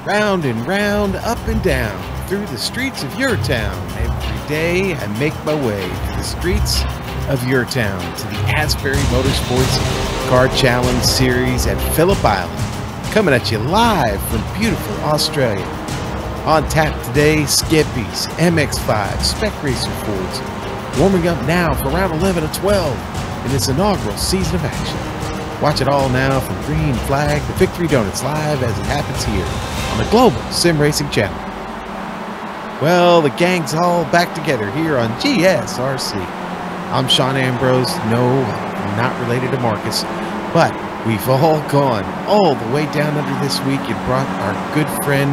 Round and round, up and down, through the streets of your town. Every day I make my way to the streets of your town, to the Asbury Motorsports Car Challenge Series at Phillip Island. Coming at you live from beautiful Australia. On tap today, Skippies, MX-5, Spec Racer Fords, warming up now for round 11 of 12 in its inaugural season of action. Watch it all now from Green Flag to Victory Donuts live as it happens here on the Global Sim Racing Channel. Well, the gang's all back together here on GSRC. I'm Sean Ambrose. No, I'm not related to Marcus, but we've all gone all the way down under this week and brought our good friend,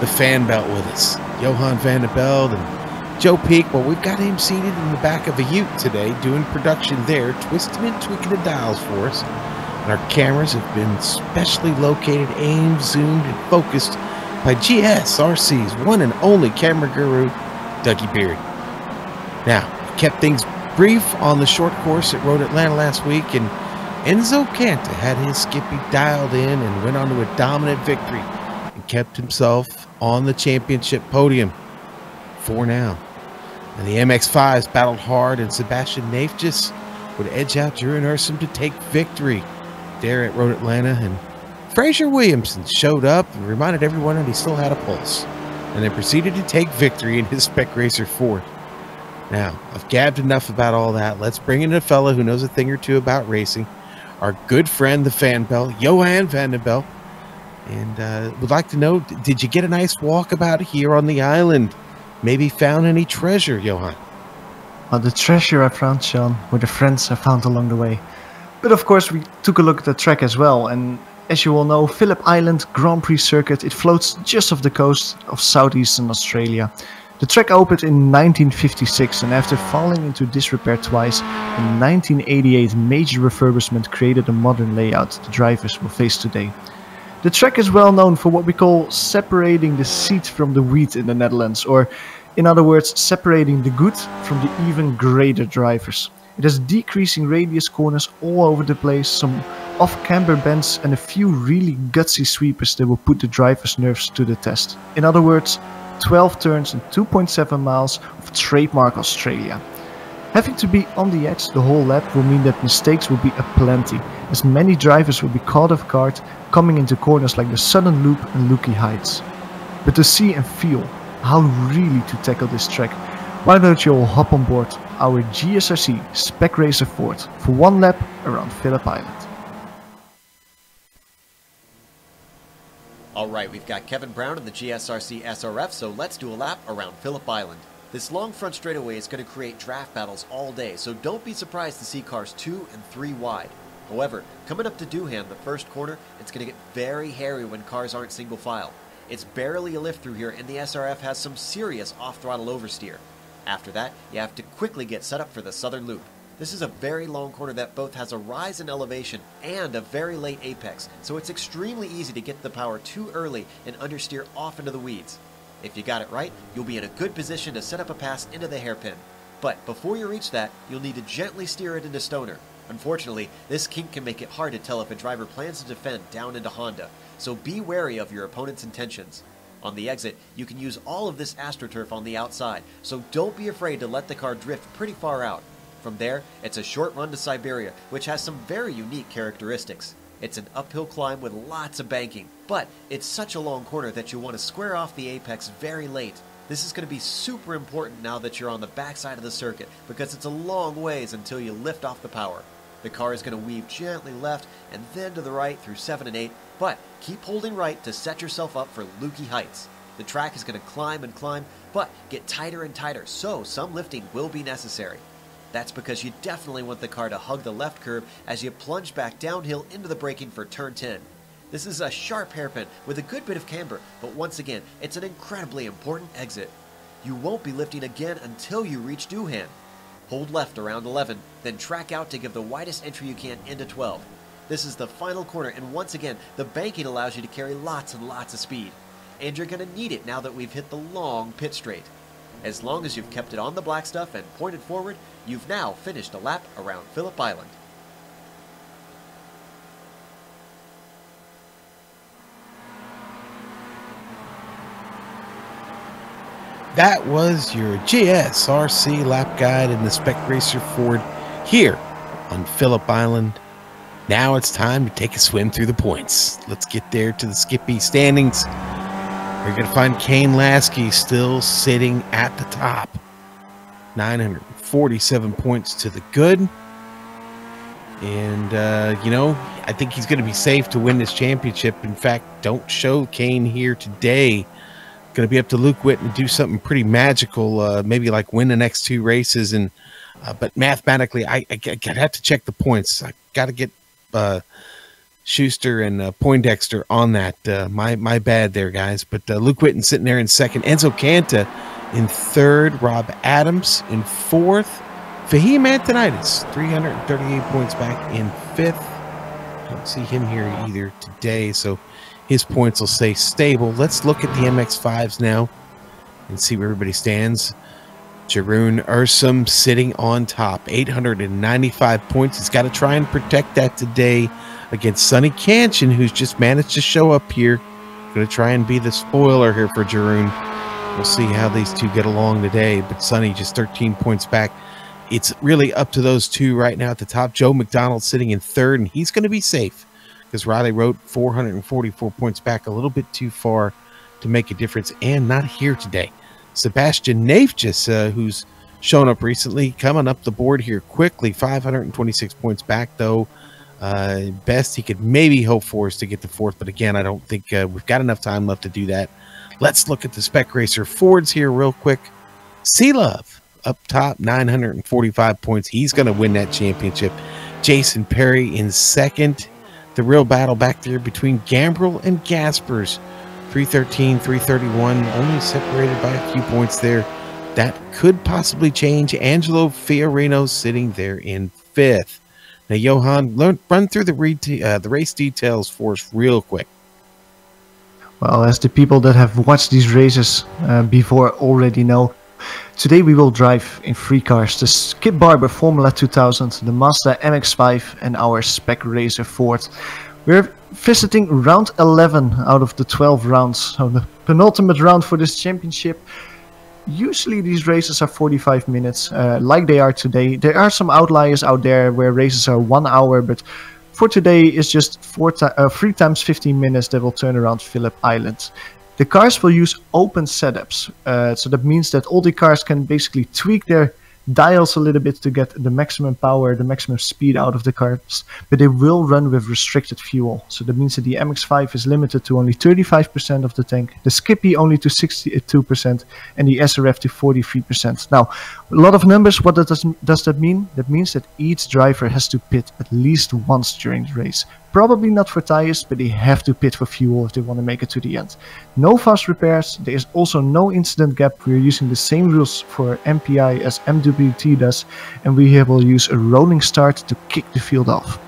the fan belt, with us. Johan van der Velde and Joe Peak. Well, we've got him seated in the back of a ute today, doing production there, twisting and tweaking the dials for us. And our cameras have been specially located, aimed, zoomed, and focused by GSRC's one and only camera guru, Dougie Beard. Now, we kept things brief on the short course at Road Atlanta last week, and Enzo Canta had his Skippy dialed in and went on to a dominant victory and kept himself on the championship podium for now. And the MX-5s battled hard, and Sebastian Nafjis would edge out Drew Nursom to take victory there at Road Atlanta, and Fraser Williamson showed up and reminded everyone that he still had a pulse, and then proceeded to take victory in his Spec Racer Ford. Now, I've gabbed enough about all that. Let's bring in a fellow who knows a thing or two about racing, our good friend, the fan belt, Johan van der Velde. And would like to know, did you get a nice walkabout here on the island? Maybe found any treasure, Johan? Well, the treasure I found, Sean, were the friends I found along the way. But of course, we took a look at the track as well. And as you all know, Phillip Island Grand Prix Circuit, it floats just off the coast of southeastern Australia. The track opened in 1956, and after falling into disrepair twice, in 1988 major refurbishment created a modern layout the drivers will face today. The track is well known for what we call separating the seed from the wheat in the Netherlands, or in other words, separating the good from the even greater drivers. It has decreasing radius corners all over the place, some off-camber bends, and a few really gutsy sweepers that will put the driver's nerves to the test. In other words, 12 turns and 2.7 miles of trademark Australia. Having to be on the edge the whole lap will mean that mistakes will be aplenty, as many drivers will be caught off guard coming into corners like the Southern Loop and Lukey Heights. But to see and feel how really to tackle this track, why don't you all hop on board our GSRC Spec Racer Ford for one lap around Phillip Island. Alright, we've got Kevin Brown in the GSRC SRF, so let's do a lap around Phillip Island. This long front straightaway is going to create draft battles all day, so don't be surprised to see cars 2 and 3 wide. However, coming up to Doohan, the first corner, it's going to get very hairy when cars aren't single file. It's barely a lift through here, and the SRF has some serious off-throttle oversteer. After that, you have to quickly get set up for the Southern Loop. This is a very long corner that both has a rise in elevation and a very late apex, so it's extremely easy to get the power too early and understeer off into the weeds. If you got it right, you'll be in a good position to set up a pass into the hairpin. But before you reach that, you'll need to gently steer it into Stoner. Unfortunately, this kink can make it hard to tell if a driver plans to defend down into Honda, so be wary of your opponent's intentions. On the exit, you can use all of this AstroTurf on the outside, so don't be afraid to let the car drift pretty far out. From there, it's a short run to Siberia, which has some very unique characteristics. It's an uphill climb with lots of banking, but it's such a long corner that you want to square off the apex very late. This is going to be super important now that you're on the backside of the circuit, because it's a long ways until you lift off the power. The car is going to weave gently left and then to the right through 7 and 8, but keep holding right to set yourself up for Lukey Heights. The track is going to climb and climb, but get tighter and tighter, so some lifting will be necessary. That's because you definitely want the car to hug the left curb as you plunge back downhill into the braking for turn 10. This is a sharp hairpin with a good bit of camber, but once again, it's an incredibly important exit. You won't be lifting again until you reach Doohan. Hold left around 11, then track out to give the widest entry you can into 12. This is the final corner, and once again, the banking allows you to carry lots and lots of speed. And you're going to need it now that we've hit the long pit straight. As long as you've kept it on the black stuff and pointed forward, you've now finished a lap around Phillip Island. that was your GSRC lap guide in the Spec Racer Ford here on Phillip Island. Now it's time to take a swim through the points. Let's get there to the Skippy standings. You're going to find Kane Lasky still sitting at the top. 947 points to the good. And, I think he's going to be safe to win this championship. In fact, don't show Kane here today. Going to be up to Luke Whitten to do something pretty magical, maybe like win the next 2 races. And but mathematically, I have to check the points. I got to get Schuster and Poindexter on that. My bad there, guys. But Luke Whitten sitting there in second. Enzo Canta in third. Rob Adams in fourth. Fahim Antonitis, 338 points back in fifth. I don't see him here either today, so his points will stay stable. Let's look at the MX-5s now and see where everybody stands. Jeroen Ursum sitting on top, 895 points. He's got to try and protect that today against Sonny Canchin, who's just managed to show up here. Going to try and be the spoiler here for Jeroen. We'll see how these two get along today, but Sonny just 13 points back. It's really up to those two right now at the top. Joe McDonald sitting in third, and he's going to be safe because Riley wrote 444 points back, a little bit too far to make a difference, and not here today. Sebastian Nafjus, who's shown up recently, coming up the board here quickly, 526 points back, though. Best he could maybe hope for is to get to fourth, but again, I don't think we've got enough time left to do that. Let's look at the Spec Racer Fords here real quick. C-Love up top, 945 points. He's going to win that championship. Jason Perry in second. The real battle back there between Gambrel and Gaspers. 313, 331, only separated by a few points there. That could possibly change. Angelo Fiorino sitting there in fifth. Now, Johan, run through the race details for us real quick. Well, as the people that have watched these races before already know, today we will drive in 3 cars: the Skip Barber Formula 2000, the Mazda MX-5 and our Spec Racer Ford. We're visiting round 11 out of the 12 rounds, so the penultimate round for this championship. Usually these races are 45 minutes, like they are today. There are some outliers out there where races are 1 hour, but for today it's just 3 times 15 minutes that will turn around Phillip Island. The cars will use open setups, so that means that all the cars can basically tweak their dials a little bit to get the maximum power, the maximum speed out of the cars, but they will run with restricted fuel. So that means that the MX-5 is limited to only 35% of the tank, the Skippy only to 62%, and the SRF to 43%. Now, a lot of numbers. What does that mean? That means that each driver has to pit at least once during the race. Probably not for tires, but they have to pit for fuel if they want to make it to the end. No fast repairs. There is also no incident gap. We are using the same rules for MPI as MWT does, and we will use a rolling start to kick the field off.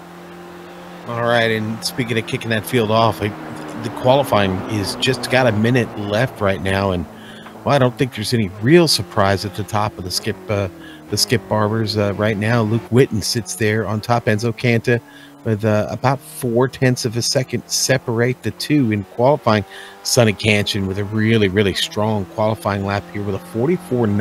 All right, and speaking of kicking that field off, the qualifying is just got a minute left right now, and well, I don't think there's any real surprise at the top of the Skip Barbers right now. Luke Whitten sits there on top. Enzo Canta with about 0.4 of a second separate the two in qualifying. Sonny Canchin with a really strong qualifying lap here with a 44.9.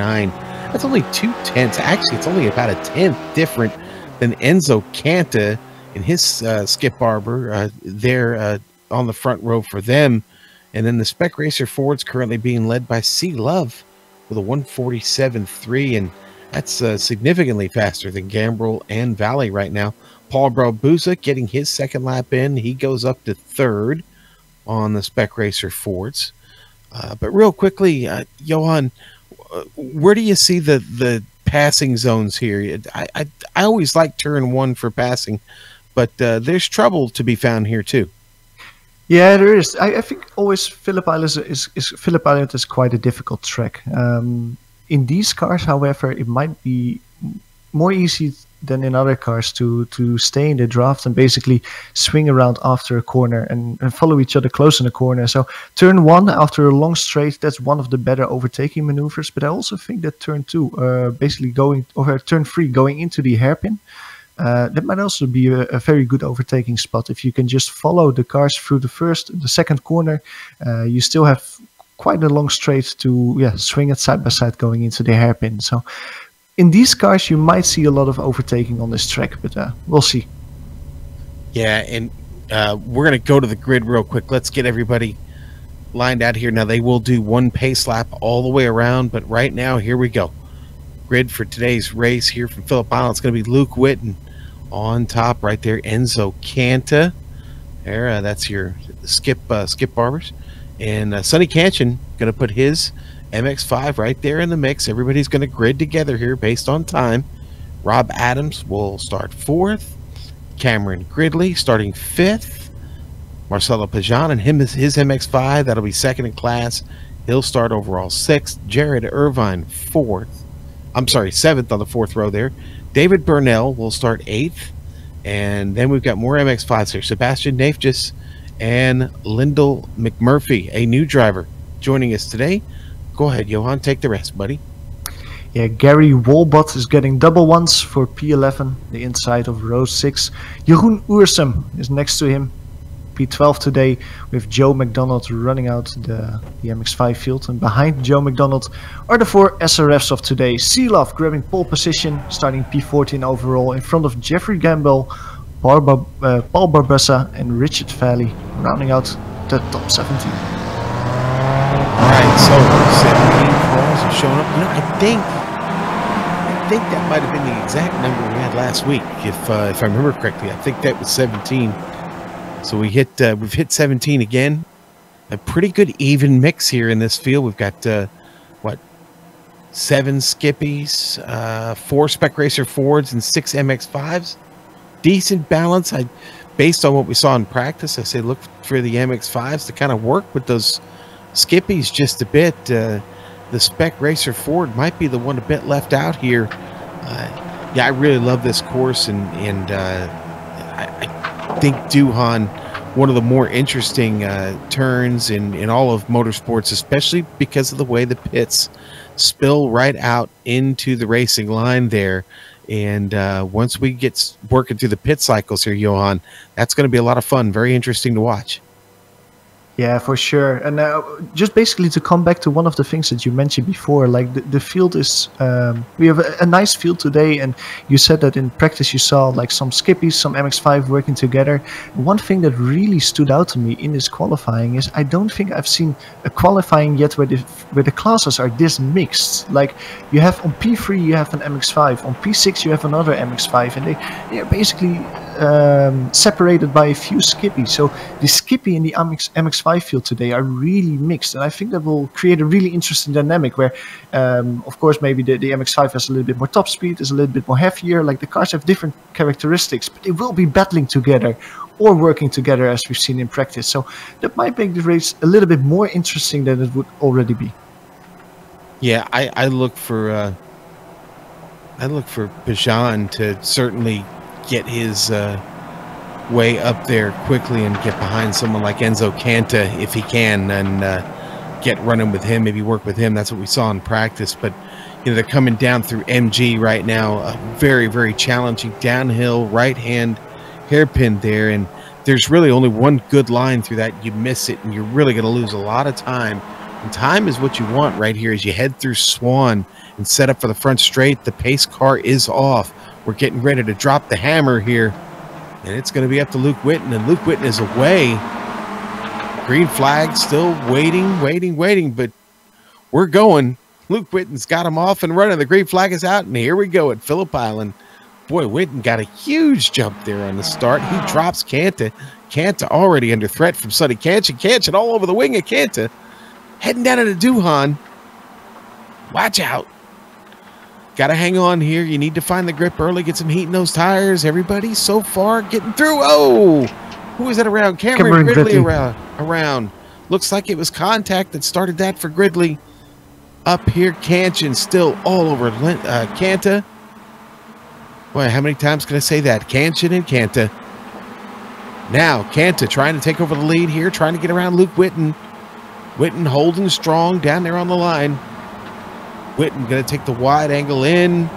That's only 0.2. Actually, it's only about a 10th different than Enzo Canta in his Skip Barber there on the front row for them. And then the Spec Racer Ford's currently being led by C. Love with a 147.3, and that's significantly faster than Gambrel and Valley right now. Paul Braubuza getting his second lap in. He goes up to third on the Spec Racer Fords. But real quickly, Johan, where do you see the passing zones here? I always like turn 1 for passing, but there's trouble to be found here too. Yeah, there is. I think always Phillip Island is quite a difficult track. In these cars, however, it might be more easy than in other cars to stay in the draft and basically swing around after a corner and follow each other close in the corner. So turn 1 after a long straight, that's one of the better overtaking maneuvers. But I also think that turn 2, basically turn 3 going into the hairpin, that might also be a very good overtaking spot. If you can just follow the cars through the second corner, you still have quite a long straight to swing it side by side going into the hairpin. So in these cars, you might see a lot of overtaking on this track, but we'll see. Yeah, and we're going to go to the grid real quick. Let's get everybody lined out here. Now, they will do one pace lap all the way around, but right now, here we go. Grid for today's race here from Phillip Island. It's going to be Luke Witten on top right there. Enzo Canta. There, that's your Skip Barbers. And Sonny Canchin going to put his MX-5 right there in the mix. Everybody's going to grid together here based on time. Rob Adams will start 4th. Cameron Gridley starting 5th. Marcelo Pajan and his MX-5, that'll be 2nd in class. He'll start overall 6th. Jared Irvine 4th. I'm sorry, 7th on the 4th row there. David Burnell will start 8th. And then we've got more MX-5s here. Sebastian Nafjis and Lyndall McMurphy, a new driver, joining us today. Go ahead, Johan, take the rest, buddy. Yeah, Gary Wolbot is getting double ones for P11, the inside of row 6. Jeroen Oersum is next to him, P12 today, with Joe McDonald running out the MX-5 field. And behind Joe McDonald are the 4 SRFs of today. Seeloff grabbing pole position, starting P14 overall, in front of Jeffrey Gamble, Paul Barbosa and Richard Valley, rounding out the top 17. Alright, so 17 calls are showing up. You know, I think that might have been the exact number we had last week, if I remember correctly. I think that was 17. So we've hit 17 again. A pretty good even mix here in this field. We've got 7 Skippies, 4 Spec Racer Fords, and 6 MX-5s. Decent balance. Based on what we saw in practice, I say look for the MX-5s to kind of work with those Skippies just a bit. The Spec Racer Ford might be the one a bit left out here. Yeah, I really love this course, and I think Duhan, one of the more interesting turns in all of motorsports, especially because of the way the pits spill right out into the racing line there. And once we get working through the pit cycles here, Johan, that's going to be a lot of fun. Very interesting to watch. Yeah, for sure. And just basically to come back to one of the things that you mentioned before, like the field is, we have a nice field today, and you said that in practice you saw like some Skippies, some MX-5 working together. One thing that really stood out to me in this qualifying is I don't think I've seen a qualifying yet where the classes are this mixed. Like you have on P3 you have an MX-5, on P6 you have another MX-5, and they are basically separated by a few Skippies. So the Skippy and the MX-5 field today are really mixed, and I think that will create a really interesting dynamic where of course maybe the MX-5 has a little bit more top speed, is a little bit more heavier, like the cars have different characteristics, but they will be battling together or working together as we've seen in practice. So that might make the race a little bit more interesting than it would already be. Yeah, I look for Pajan to certainly get his way up there quickly and get behind someone like Enzo Canta if he can, and get running with him, maybe work with him. That's what we saw in practice. But you know, they're coming down through MG right now, a very, very challenging downhill right-hand hairpin there, and there's really only one good line through that. You miss it and you're really going to lose a lot of time, and time is what you want right here as you head through Swan and set up for the front straight. The pace car is off. We're getting ready to drop the hammer here, and it's going to be up to Luke Witten, and Luke Witten is away. Green flag, still waiting, but we're going. Luke Witten's got him off and running. The green flag is out, and here we go at Phillip Island. Boy, Witten got a huge jump there on the start. He drops Canta. Canta already under threat from Sonny Canchin. Canchin all over the wing of Canta. Heading down into Duhan. Watch out. Got to hang on here. You need to find the grip early, get some heat in those tires. Everybody so far getting through. Oh, who is that around? Cameron Gridley around. Looks like it was contact that started that for Gridley. Up here, Canchin still all over Canta. Boy, how many times can I say that? Canchin and Canta. Now, Canta trying to take over the lead here, trying to get around Luke Witten. Witten holding strong down there on the line. Witten going to take the wide angle in.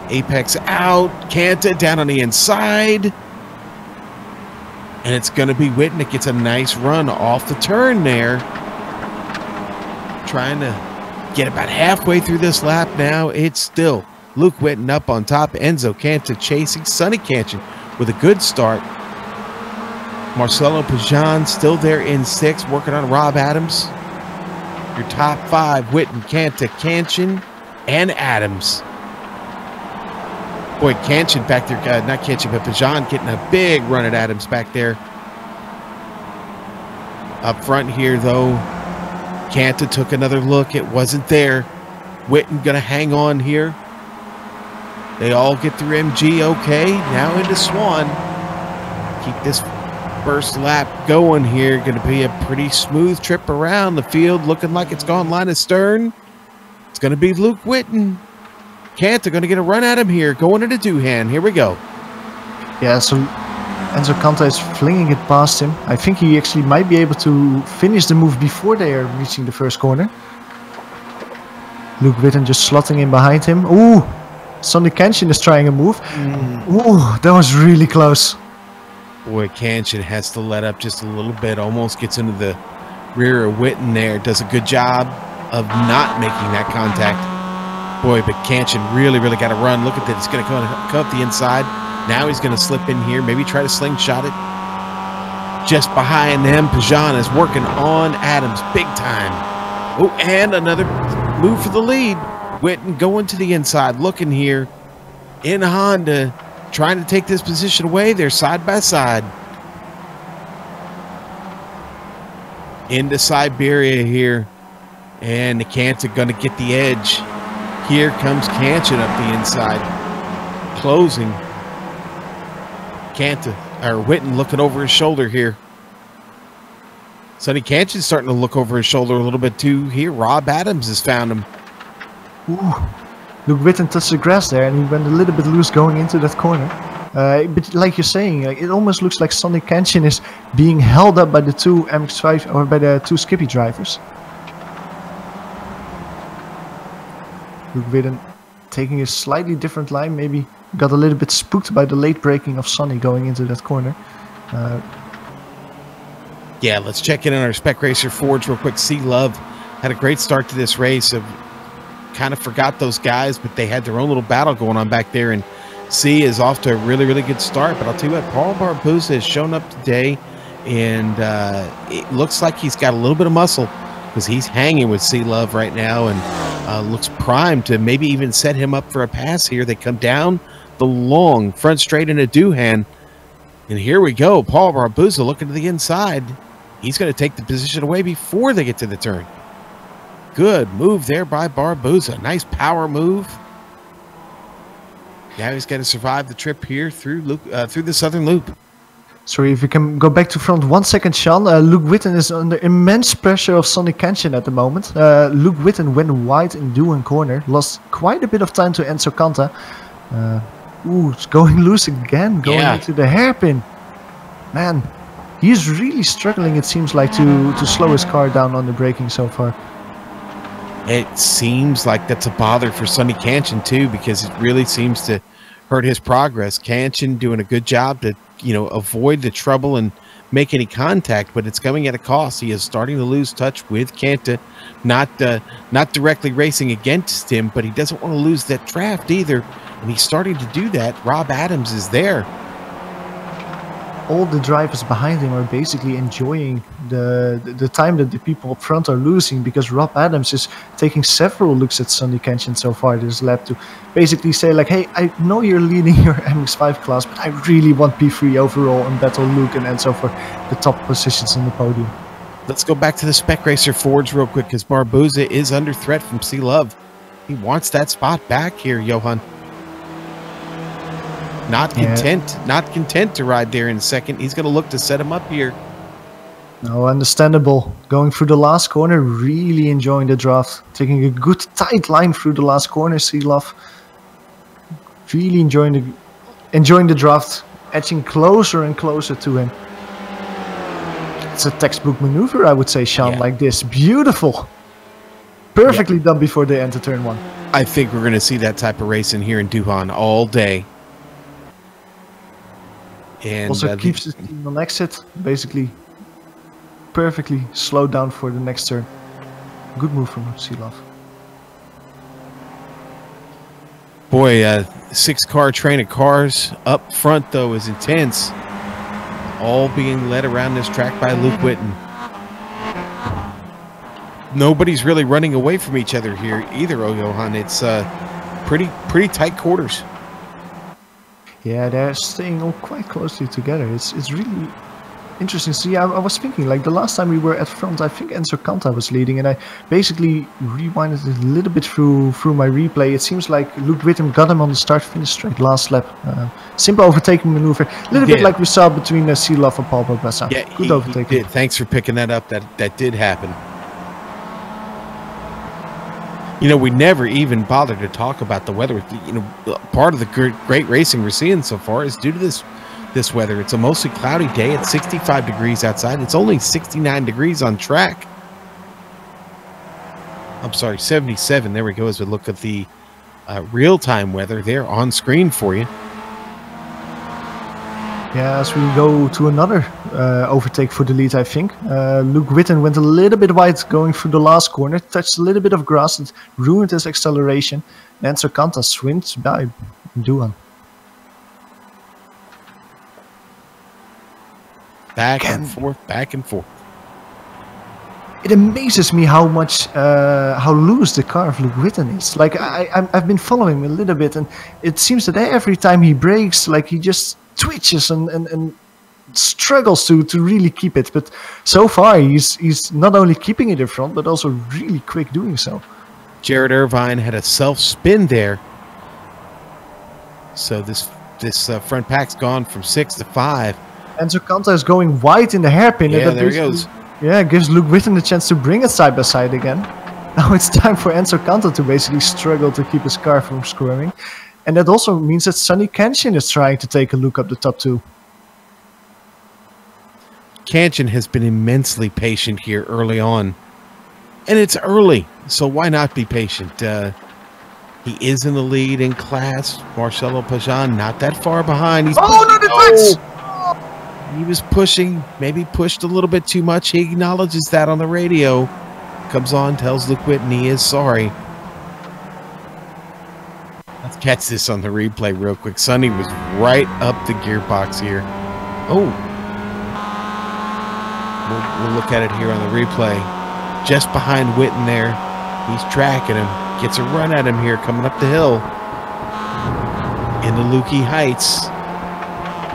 Apex out. Canta down on the inside. And it's going to be Witten that gets a nice run off the turn there. trying to get about halfway through this lap now. It's still Luke Whitten up on top. Enzo Canta chasing. Sonny Cancian with a good start. Marcelo Pajan still there in 6th, working on Rob Adams. Your top 5, Whitten, Canta, Cancian, and Adams. Boy, Cancian back there, not Cancian, but Pajan getting a big run at Adams back there. Up front here, though, Canta took another look. It wasn't there. Whitten going to hang on here. They all get through MG okay. Now into Swan. Keep this first lap going here. Going to be a pretty smooth trip around the field. Looking like it's gone line of stern. It's going to be Luke Whitten. Canta going to get a run at him here. Going into Doohan. Here we go. Yeah, so Enzo Canta is flinging it past him. I think he actually might be able to finish the move before they are reaching the first corner. Luke Whitten just slotting in behind him. Ooh! Sonny Cancian is trying a move. Ooh, that was really close. Boy, Cancian has to let up just a little bit. Almost gets into the rear of Whitten there. Does a good job of not making that contact. Boy, but Cancian really got to run. Look at that. He's going to come up the inside. Now he's going to slip in here. Maybe try to slingshot it. Just behind them, Pajan is working on Adams big time. Oh, and another move for the lead. Whitten going to the inside, looking here in Honda, trying to take this position away. They're side by side. Into Siberia here. And the Canta going to get the edge. Here comes Cancian up the inside. Closing. Canta, or Whitten looking over his shoulder here. Sonny Cancian's starting to look over his shoulder a little bit too here. Rob Adams has found him. Ooh. Luke Whitten touched the grass there and he went a little bit loose going into that corner. But like you're saying, it almost looks like Sonny Cancian is being held up by the 2 MX-5 or by the 2 Skippy drivers. Luke Whitten taking a slightly different line, maybe got a little bit spooked by the late braking of Sonny going into that corner. Yeah, let's check in on our Spec Racer Forge real quick. C Love had a great start to this race. Kind of forgot those guys, but they had their own little battle going on back there. And C is off to a really good start. But I'll tell you what, Paul Barbosa has shown up today, and it looks like he's got a little bit of muscle because he's hanging with C Love right now and looks primed to maybe even set him up for a pass here. They come down the long front straight into Doohan. And here we go. Paul Barbosa looking to the inside. He's going to take the position away before they get to the turn. Good move there by Barbosa. Nice power move. Now he's got to survive the trip here through the southern loop. Sorry, if you can go back to front 1 second, Sean. Luke Whitten is under immense pressure of Sonny Cancian at the moment. Luke Whitten went wide in Doohan corner. Lost quite a bit of time to Enzo Canta. Ooh, it's going loose again. Going into the hairpin. Man, he's really struggling, it seems like, to slow his car down on the braking so far. It seems like that's a bother for Sonny Cancian too, because it really seems to hurt his progress. Cancian doing a good job to, avoid the trouble and make any contact, but it's coming at a cost. He is starting to lose touch with Canta, not directly racing against him, but he doesn't want to lose that draft either, and he's starting to do that. Rob Adams is there. All the drivers behind him are basically enjoying the time that the people up front are losing, because Rob Adams is taking several looks at Sonny Cancian so far this lap to basically say like, hey, I know you're leading your MX-5 class, but I really want P3 overall and battle Luke and Enzo for the top positions on the podium. Let's go back to the Spec Racer Forge real quick, because Barbosa is under threat from C Love. He wants that spot back here, Johan. Not content to ride there in second. He's going to look to set him up here. No, understandable. Going through the last corner, really enjoying the draft. Taking a good tight line through the last corner, C Love. Really enjoying the draft, edging closer and closer to him. It's a textbook maneuver, I would say, Sean, like this. Beautiful. Perfectly done before they enter turn 1. I think we're going to see that type of racing here in Doohan all day. And also keeps the team on exit, basically perfectly slowed down for the next turn. Good move from Silov. Boy, 6-car train of cars up front, though, is intense. All being led around this track by Luke Witten. Nobody's really running away from each other here either, Johan. It's pretty tight quarters. Yeah, they're staying all quite closely together. It's really interesting to see. I was thinking, like the last time we were at front, I think Enzo Canta was leading, and I basically rewinded it a little bit through my replay. It seems like Luke Witten got him on the start-finish straight last lap. Simple overtaking maneuver, a little bit like we saw between Silov and Paul Pogba. Yeah, good overtaking. He did. Thanks for picking that up. That did happen. You know, we never even bothered to talk about the weather. You know, part of the great racing we're seeing so far is due to this weather. It's a mostly cloudy day. It's 65 degrees outside. It's only 69 degrees on track. I'm sorry, 77. There we go. As we look at the real-time weather there on screen for you. Yeah, as we go to another overtake for the lead, I think. Luke Witten went a little bit wide going through the last corner, touched a little bit of grass, and ruined his acceleration. And Sokanta swims by Duan. Back and forth, back and forth. It amazes me how much, how loose the car of Luke Witten is. Like, I've been following him a little bit, and it seems that every time he brakes, like, he just twitches and struggles to really keep it. But so far, he's not only keeping it in front, but also really quick doing so. Jared Irvine had a self-spin there. So this front pack's gone from 6 to 5. And Sokanta is going wide in the hairpin. Yeah, there he goes. Yeah, gives Luke Witten the chance to bring it side by side again. Now it's time for Enzo Canta to basically struggle to keep his car from squirming. And that also means that Sonny Kenshin is trying to take a look up the top two. Kenshin has been immensely patient here early on. And it's early, so why not be patient? He is in the lead in class. Marcelo Pajan not that far behind. He's He was pushing, maybe pushed a little bit too much. He acknowledges that on the radio. Comes on, tells Luke Witten he is sorry. Let's catch this on the replay real quick. Sonny was right up the gearbox here. Oh. We'll look at it here on the replay. Just behind Witten there. He's tracking him. Gets a run at him here coming up the hill. In the Lukey Heights.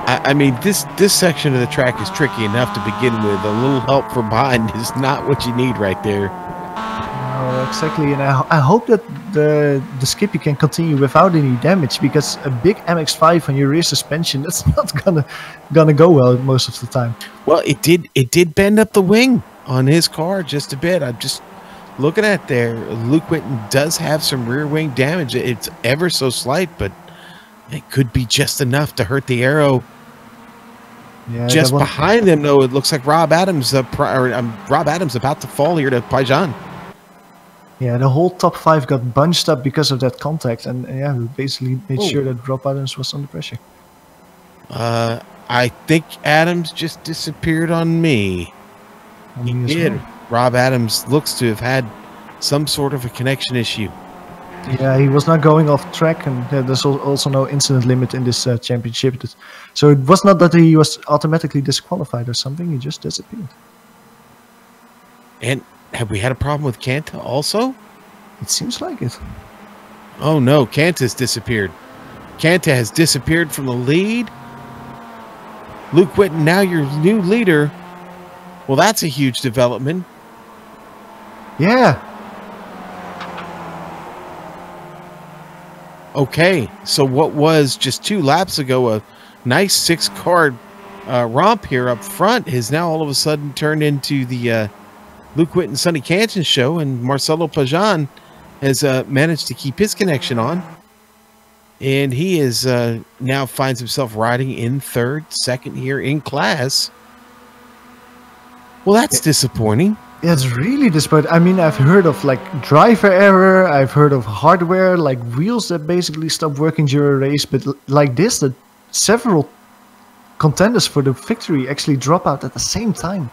I mean, this section of the track is tricky enough to begin with. A little help from behind is not what you need right there. No, exactly. And I hope that the Skippy can continue without any damage, because a big MX-5 on your rear suspension, that's not gonna go well most of the time. Well, it did bend up the wing on his car just a bit. I'm just looking at there. Luke Witten does have some rear wing damage. It's ever so slight, but it could be just enough to hurt the aero. Yeah, just behind them, though, it looks like Rob Adams about to fall here to Pajan. Yeah, the whole top 5 got bunched up because of that contact, and yeah, we basically made sure that Rob Adams was under pressure. I think Adams just disappeared on me. He did. Well. Rob Adams looks to have had some sort of a connection issue. Yeah, he was not going off track, and there's also no incident limit in this championship. So it was not that he was automatically disqualified or something, he just disappeared. And have we had a problem with Kanta also? It seems like it. Oh no, Kanta's disappeared. Kanta has disappeared from the lead. Luke Witten, now your new leader. Well, that's a huge development. Yeah. Okay, so what was just 2 laps ago a nice 6-car romp here up front has now all of a sudden turned into the Luke Witten Sonny Kenshin show, and Marcelo Pajan has managed to keep his connection on, and he is now finds himself riding in 3rd, 2nd here in class. Well, that's disappointing. Yeah, it's really disappointing. I mean, I've heard of like driver error, I've heard of hardware, like wheels that basically stop working during a race, but like this, that several contenders for the victory actually drop out at the same time.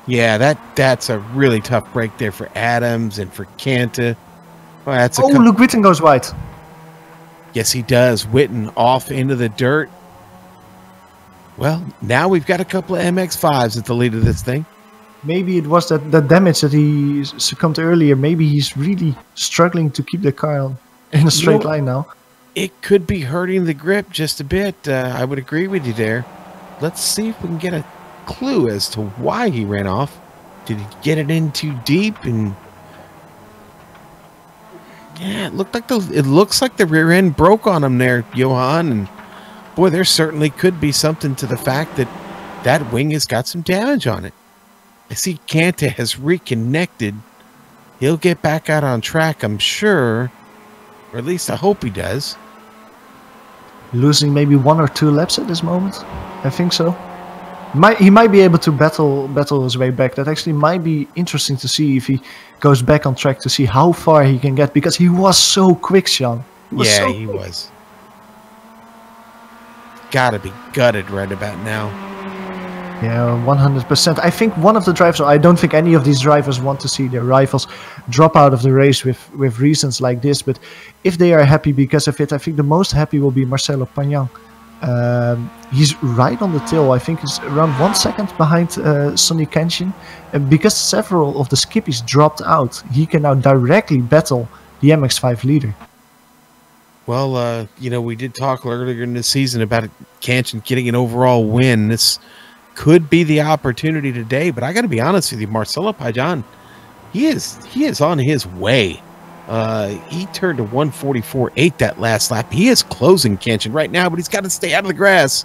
Yeah, that's a really tough break there for Adams and for Kanta. Well, that's Oh, look, Witten goes wide. Yes, he does. Witten off into the dirt. Well, now we've got a couple of MX-5s at the lead of this thing. Maybe it was that damage that he succumbed earlier. Maybe he's really struggling to keep the car in a straight line now. It could be hurting the grip just a bit. I would agree with you there. Let's see if we can get a clue as to why he ran off. Did he get it in too deep? And yeah, it looks like the rear end broke on him there, Johan. And boy, there certainly could be something to the fact that that wing has got some damage on it. I see Kanta has reconnected. He'll get back out on track, I'm sure. Or at least I hope he does. Losing maybe 1 or 2 laps at this moment. I think so. He might be able to battle his way back. That actually might be interesting to see if he goes back on track to see how far he can get. Because he was so quick, Sean. He was. Gotta be gutted right about now. Yeah, 100%. I think one of the drivers, I don't think any of these drivers want to see their rivals drop out of the race with reasons like this. But if they are happy because of it, I think the most happy will be Marcelo Pagnang. He's right on the tail. I think he's around 1 second behind Sonny Kenshin. And because several of the skippies dropped out, he can now directly battle the MX-5 leader. Well, we did talk earlier in the season about Kenshin getting an overall win. This could be the opportunity today, but I got to be honest with you, Marcelo Pagnang, he is on his way. He turned to 144.8 that last lap. He is closing Kenshin right now, but he's got to stay out of the grass.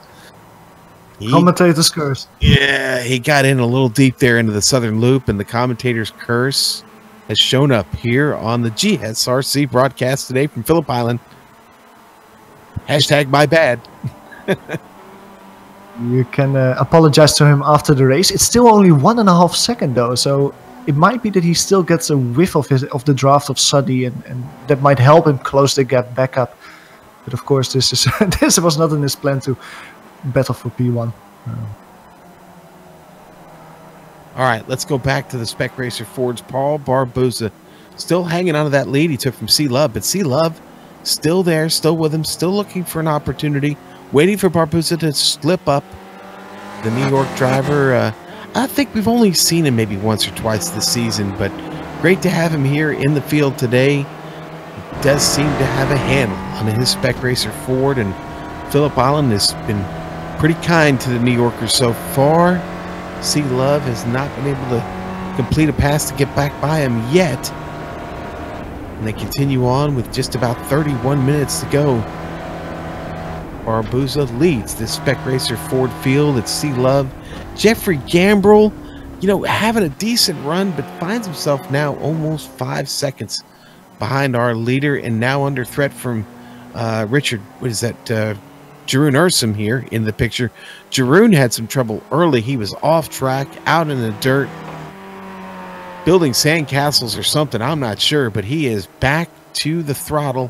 Commentator's curse. Yeah, he got in a little deep there into the southern loop, and the commentator's curse has shown up here on the GSRC broadcast today from Phillip Island. Hashtag my bad. You can apologize to him after the race. It's still only 1.5 seconds though, so it might be that he still gets a whiff of the draft of Suddy, and that might help him close the gap back up. But of course, this was not in his plan to battle for P1. All right, let's go back to the Spec Racer Ford's Paul Barboza, still hanging on to that lead he took from C-Love, but C-Love still there, still with him, still looking for an opportunity, waiting for Barboza to slip up. The New York driver, I think we've only seen him maybe once or twice this season, but great to have him here in the field today. He does seem to have a handle on his Spec Racer Ford, and Phillip Island has been pretty kind to the New Yorkers so far. C-Love has not been able to complete a pass to get back by him yet. And they continue on with just about 31 minutes to go. Barboza leads this Spec Racer Ford field. It's C-Love. Jeffrey Gambrell, having a decent run, but finds himself now almost 5 seconds behind our leader, and now under threat from Richard, Jeroen Ursum here in the picture. Jeroen had some trouble early. He was off track, out in the dirt, building sandcastles or something, I'm not sure, but he is back to the throttle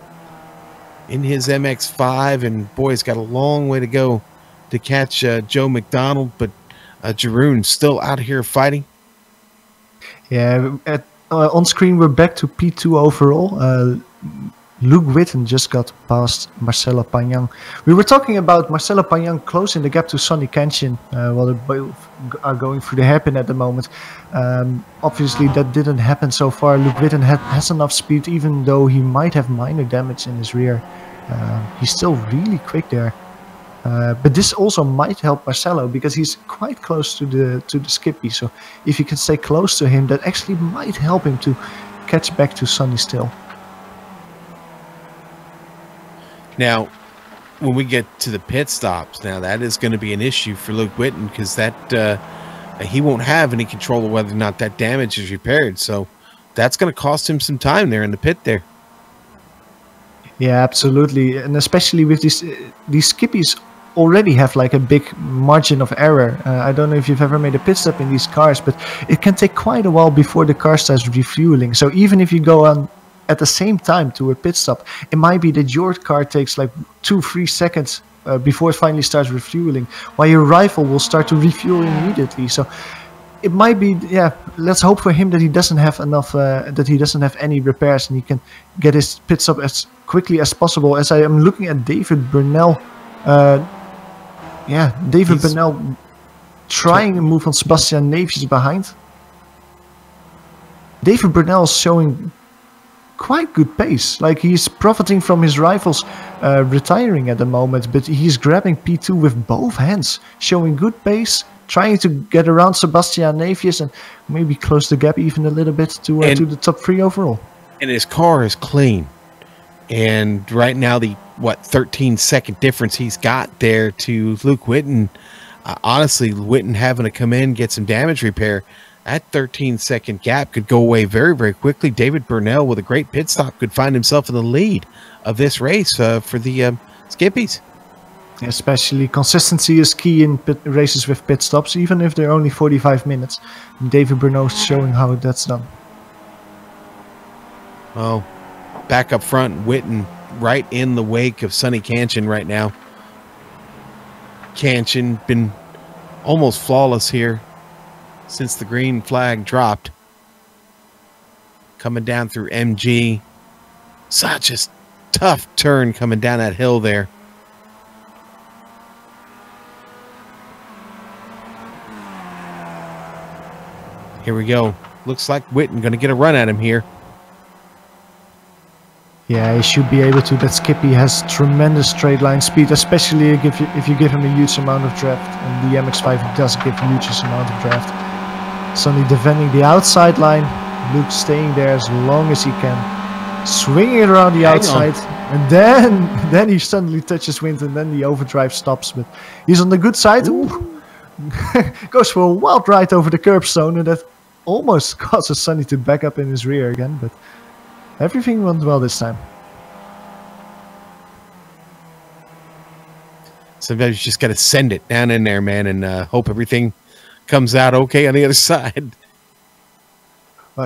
in his MX-5, and boy, he's got a long way to go to catch Joe McDonald, but Jeroen still out here fighting. Yeah, on screen we're back to P2 overall. Luke Witten just got past Marcelo Pagnang. We were talking about Marcelo Pagnang closing the gap to Sonny Kenshin while they both are going through the hairpin at the moment. Obviously that didn't happen so far. Luke Witten has enough speed, even though he might have minor damage in his rear. He's still really quick there. But this also might help Marcelo because he's quite close to the Skippy. So if you can stay close to him, that actually might help him to catch back to Sonny still. Now, when we get to the pit stops, now that is going to be an issue for Luke Witten, because he won't have any control of whether or not that damage is repaired. So that's going to cost him some time there in the pit there. Yeah, absolutely, and especially with these skippies already have like a big margin of error. I don't know if you've ever made a pit stop in these cars, but it can take quite a while before the car starts refueling. So even if you go on at the same time to a pit stop, it might be that your car takes like 2-3 seconds before it finally starts refueling, while your rival will start to refuel immediately. So it might be, yeah, let's hope for him that he doesn't have enough, that he doesn't have any repairs and he can get his pit stop as quickly as possible. As I am looking at David Burnell, David Burnell trying to move on Sebastian Neefjes behind. David Burnell is showing quite good pace. Like, he's profiting from his rivals retiring at the moment, but he's grabbing P2 with both hands, showing good pace, trying to get around Sebastian Neefjes and maybe close the gap even a little bit to the top 3 overall. And his car is clean. And right now, the 13-second difference he's got there to Luke Witten. Honestly, Witten having to come in, get some damage repair. That 13-second gap could go away very, very quickly. David Burnell, with a great pit stop, could find himself in the lead of this race for the Skippies. Especially consistency is key in races with pit stops, even if they're only 45 minutes. David Burnell is showing how that's done. Oh, back up front, Witten right in the wake of Sonny Canchin right now. Canchin been almost flawless here since the green flag dropped. Coming down through MG. Such a tough turn coming down that hill there. Here we go. Looks like Witten going to get a run at him here. Yeah, he should be able to. That Skippy has tremendous straight line speed, especially if you give him a huge amount of draft. And the MX-5 does give a huge amount of draft. Sonny defending the outside line. Luke staying there as long as he can. Swinging it around the outside. And then he suddenly touches wind and then the overdrive stops. But he's on the good side. Goes for a wild ride over the curbstone, and that almost causes Sonny to back up in his rear again, but everything went well this time. Sometimes you just got to send it down in there, man, and hope everything comes out okay on the other side.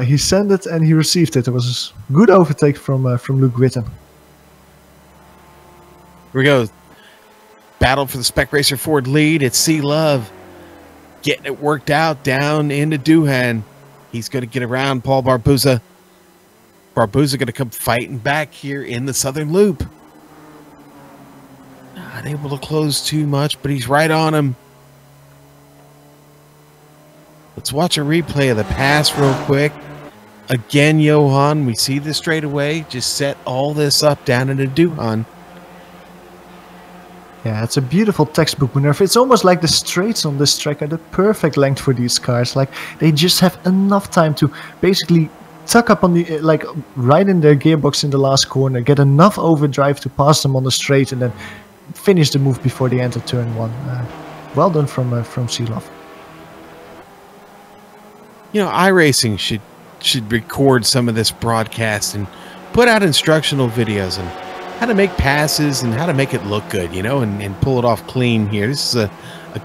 He sent it and he received it. It was a good overtake from Luke Witten. Here we go. Battle for the Spec Racer Ford lead. It's C Love getting it worked out down into Doohan. He's going to get around Paul Barbuza. Barbuza going to come fighting back here in the Southern Loop. Not able to close too much, but he's right on him. Let's watch a replay of the pass real quick. Again, Johan, we see this straight away. Just set all this up down into Doohan. Yeah, it's a beautiful textbook maneuver. It's almost like the straights on this track are the perfect length for these cars. Like, they just have enough time to basically tuck up on the, like, right in their gearbox in the last corner, get enough overdrive to pass them on the straight, and then finish the move before they enter turn 1. Well done from Silov. You know, iRacing should record some of this broadcast and put out instructional videos and how to make passes and how to make it look good, you know, and pull it off clean here. This is a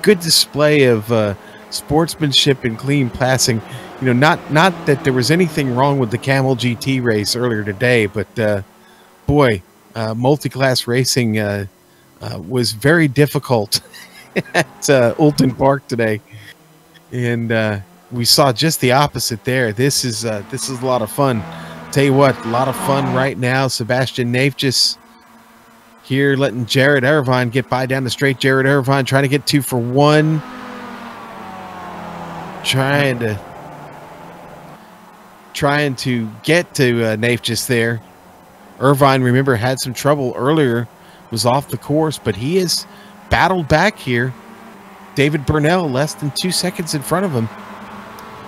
good display of sportsmanship and clean passing. You know, not that there was anything wrong with the Camel GT race earlier today, but boy, multi-class racing was very difficult at Oulton Park today, and we saw just the opposite there. This is a lot of fun. Tell you what, a lot of fun right now. Sebastian Neefjes here letting Jared Irvine get by down the straight. Jared Irvine trying to get 2 for 1. Trying to get to Neefjes there. Irvine, remember, had some trouble earlier, was off the course, but he has battled back here. David Burnell less than 2 seconds in front of him.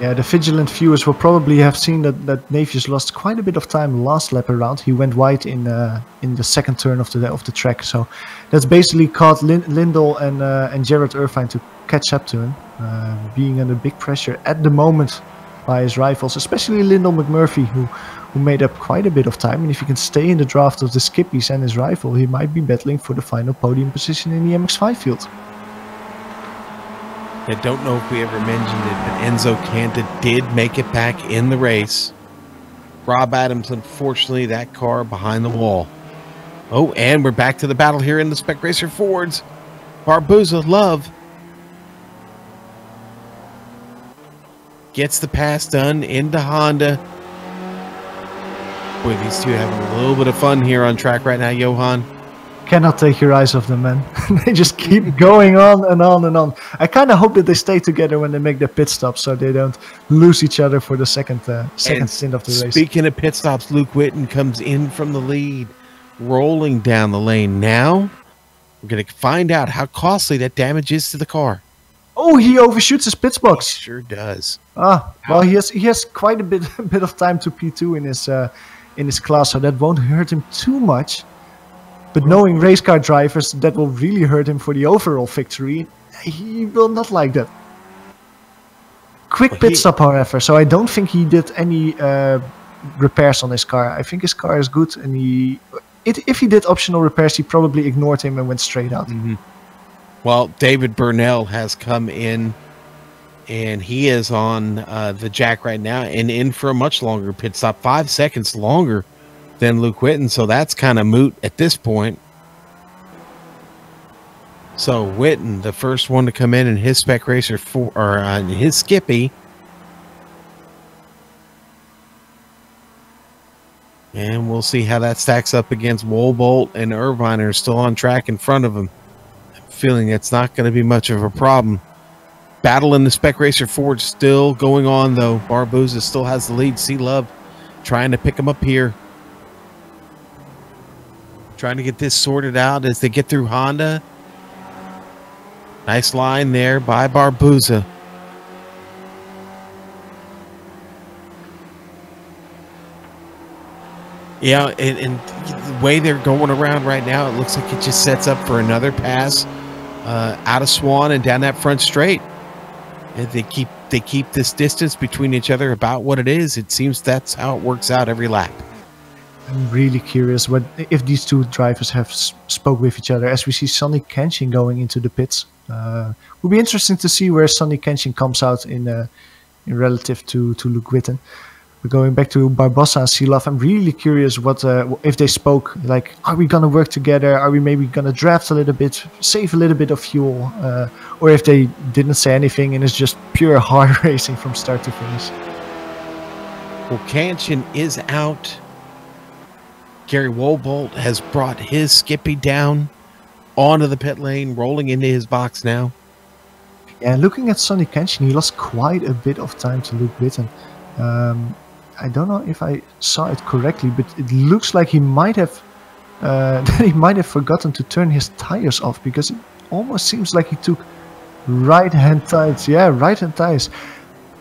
Yeah, the vigilant viewers will probably have seen that Neefjes lost quite a bit of time last lap around. He went wide in the second turn of the track, so that's basically caught Lindell and Jared Irvine to catch up to him, being under big pressure at the moment by his rivals, especially Lindell McMurphy, who made up quite a bit of time. And if he can stay in the draft of the Skippies and his rival, he might be battling for the final podium position in the MX-5 field. I don't know if we ever mentioned it, but Enzo Canta did make it back in the race. Rob Adams, unfortunately, that car behind the wall. Oh, and we're back to the battle here in the Spec Racer Fords. Barbuza, Love. gets the pass done into Honda. Boy, these two having a little bit of fun here on track right now, Johan. Cannot take your eyes off them, man. They just keep going on and on and on. I kind of hope that they stay together when they make their pit stops, so they don't lose each other for the second stint of the race. Speaking of pit stops, Luke Whitten comes in from the lead, rolling down the lane. Now, we're going to find out how costly that damage is to the car. Oh, he overshoots his pit box. He sure does. Ah, well, he has quite a bit of time to P2 in his class, so that won't hurt him too much. But knowing race car drivers, that will really hurt him for the overall victory. He will not like that. Quick pit stop, however, so I don't think he did any repairs on his car. I think his car is good, and if he did optional repairs, he probably ignored him and went straight out. Mm-hmm. Well, David Burnell has come in, and he is on the jack right now, and in for a much longer pit stop, 5 seconds longer than Luke Whitten, so that's kind of moot at this point. So Whitten, the first one to come in his Spec Racer 4, or his Skippy. And we'll see how that stacks up against Woolbolt and Irvine are still on track in front of him. Feeling it's not going to be much of a problem. Battle in the Spec Racer Ford still going on, though. Barboza still has the lead. C-Love trying to pick him up here. Trying to get this sorted out as they get through Honda. Nice line there by Barboza. Yeah, and the way they're going around right now, it looks like it just sets up for another pass out of Swan and down that front straight. And they keep this distance between each other about what it is. It seems that's how it works out every lap. I'm really curious if these two drivers have spoke with each other, as we see Sonny Kenshin going into the pits. Will be interesting to see where Sonny Kenshin comes out in relative to Luke Whitten. We're going back to Barbosa and C-Love. I'm really curious what if they spoke, like, are we going to work together? Are we maybe going to draft a little bit, save a little bit of fuel? Or if they didn't say anything and it's just pure hard racing from start to finish. Well, Kenshin is out. Gary Woolbolt has brought his Skippy down onto the pit lane, rolling into his box now. Yeah, looking at Sonny Kenshin, he lost quite a bit of time to Luke Whitten. I don't know if I saw it correctly, but it looks like he might have forgotten to turn his tires off, because it almost seems like he took right-hand tires. Yeah, right-hand tires.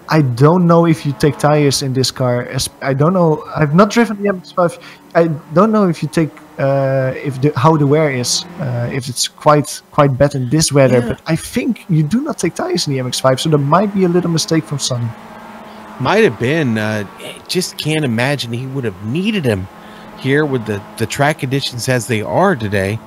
I don't know if you take tires in this car. I don't know. I've not driven the MX-5. I don't know if you take how the wear is. If it's quite bad in this weather. Yeah. But I think you do not take tires in the MX-5, so there might be a little mistake from Sonny. Might have been. Just can't imagine he would have needed him here with the track conditions as they are today.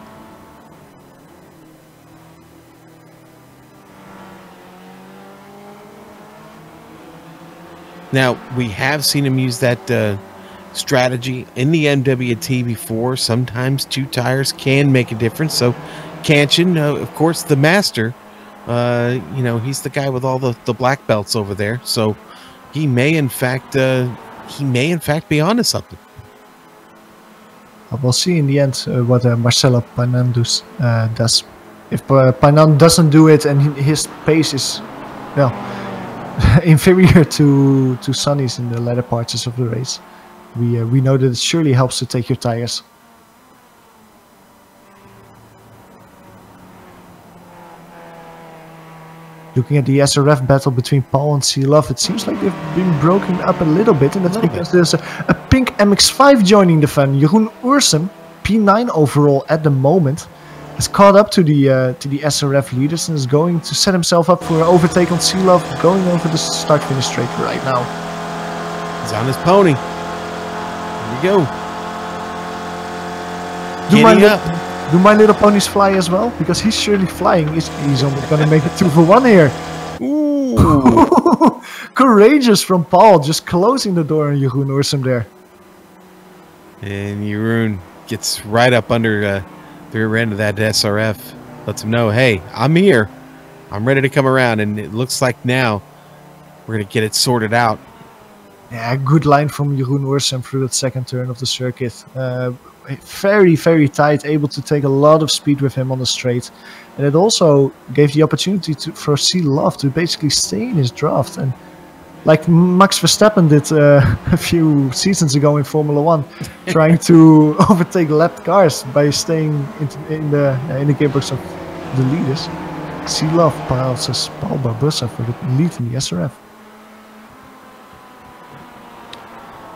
Now, we have seen him use that strategy in the MWT before. Sometimes two tires can make a difference. So Kenshin, of course, the master, he's the guy with all the black belts over there. So he may in fact be onto something. We'll see in the end what Marcelo Painan does. If Painan doesn't do it and his pace is, well, inferior to Sonny's in the latter parts of the race, we know that it surely helps to take your tires. Looking at the SRF battle between Paul and C-Love, it seems like they've been broken up a little bit, and that's because there's a pink MX-5 joining the fun. Jeroen Ursem, P9 overall at the moment, has caught up to the SRF leaders and is going to set himself up for an overtake on C-Love, going over the start-finish straight right now. He's on his pony. Here we go. Do My Little Ponies fly as well? Because he's surely flying. He's almost going to make it 2 for 1 here. Ooh. Courageous from Paul, just closing the door on Jeroen Ursem there. And Jeroen gets right up under the rear end of that SRF. Lets him know, hey, I'm here. I'm ready to come around. And it looks like now we're we're going to get it sorted out. Yeah, good line from Jeroen Ursem through that second turn of the circuit. Very, very tight, able to take a lot of speed with him on the straight. And it also gave the opportunity for Love to basically stay in his draft. And like Max Verstappen did a few seasons ago in Formula 1, trying to overtake lapped cars by staying in the gearbox of the leaders. Love passes Paul Barbosa for the lead in the SRF.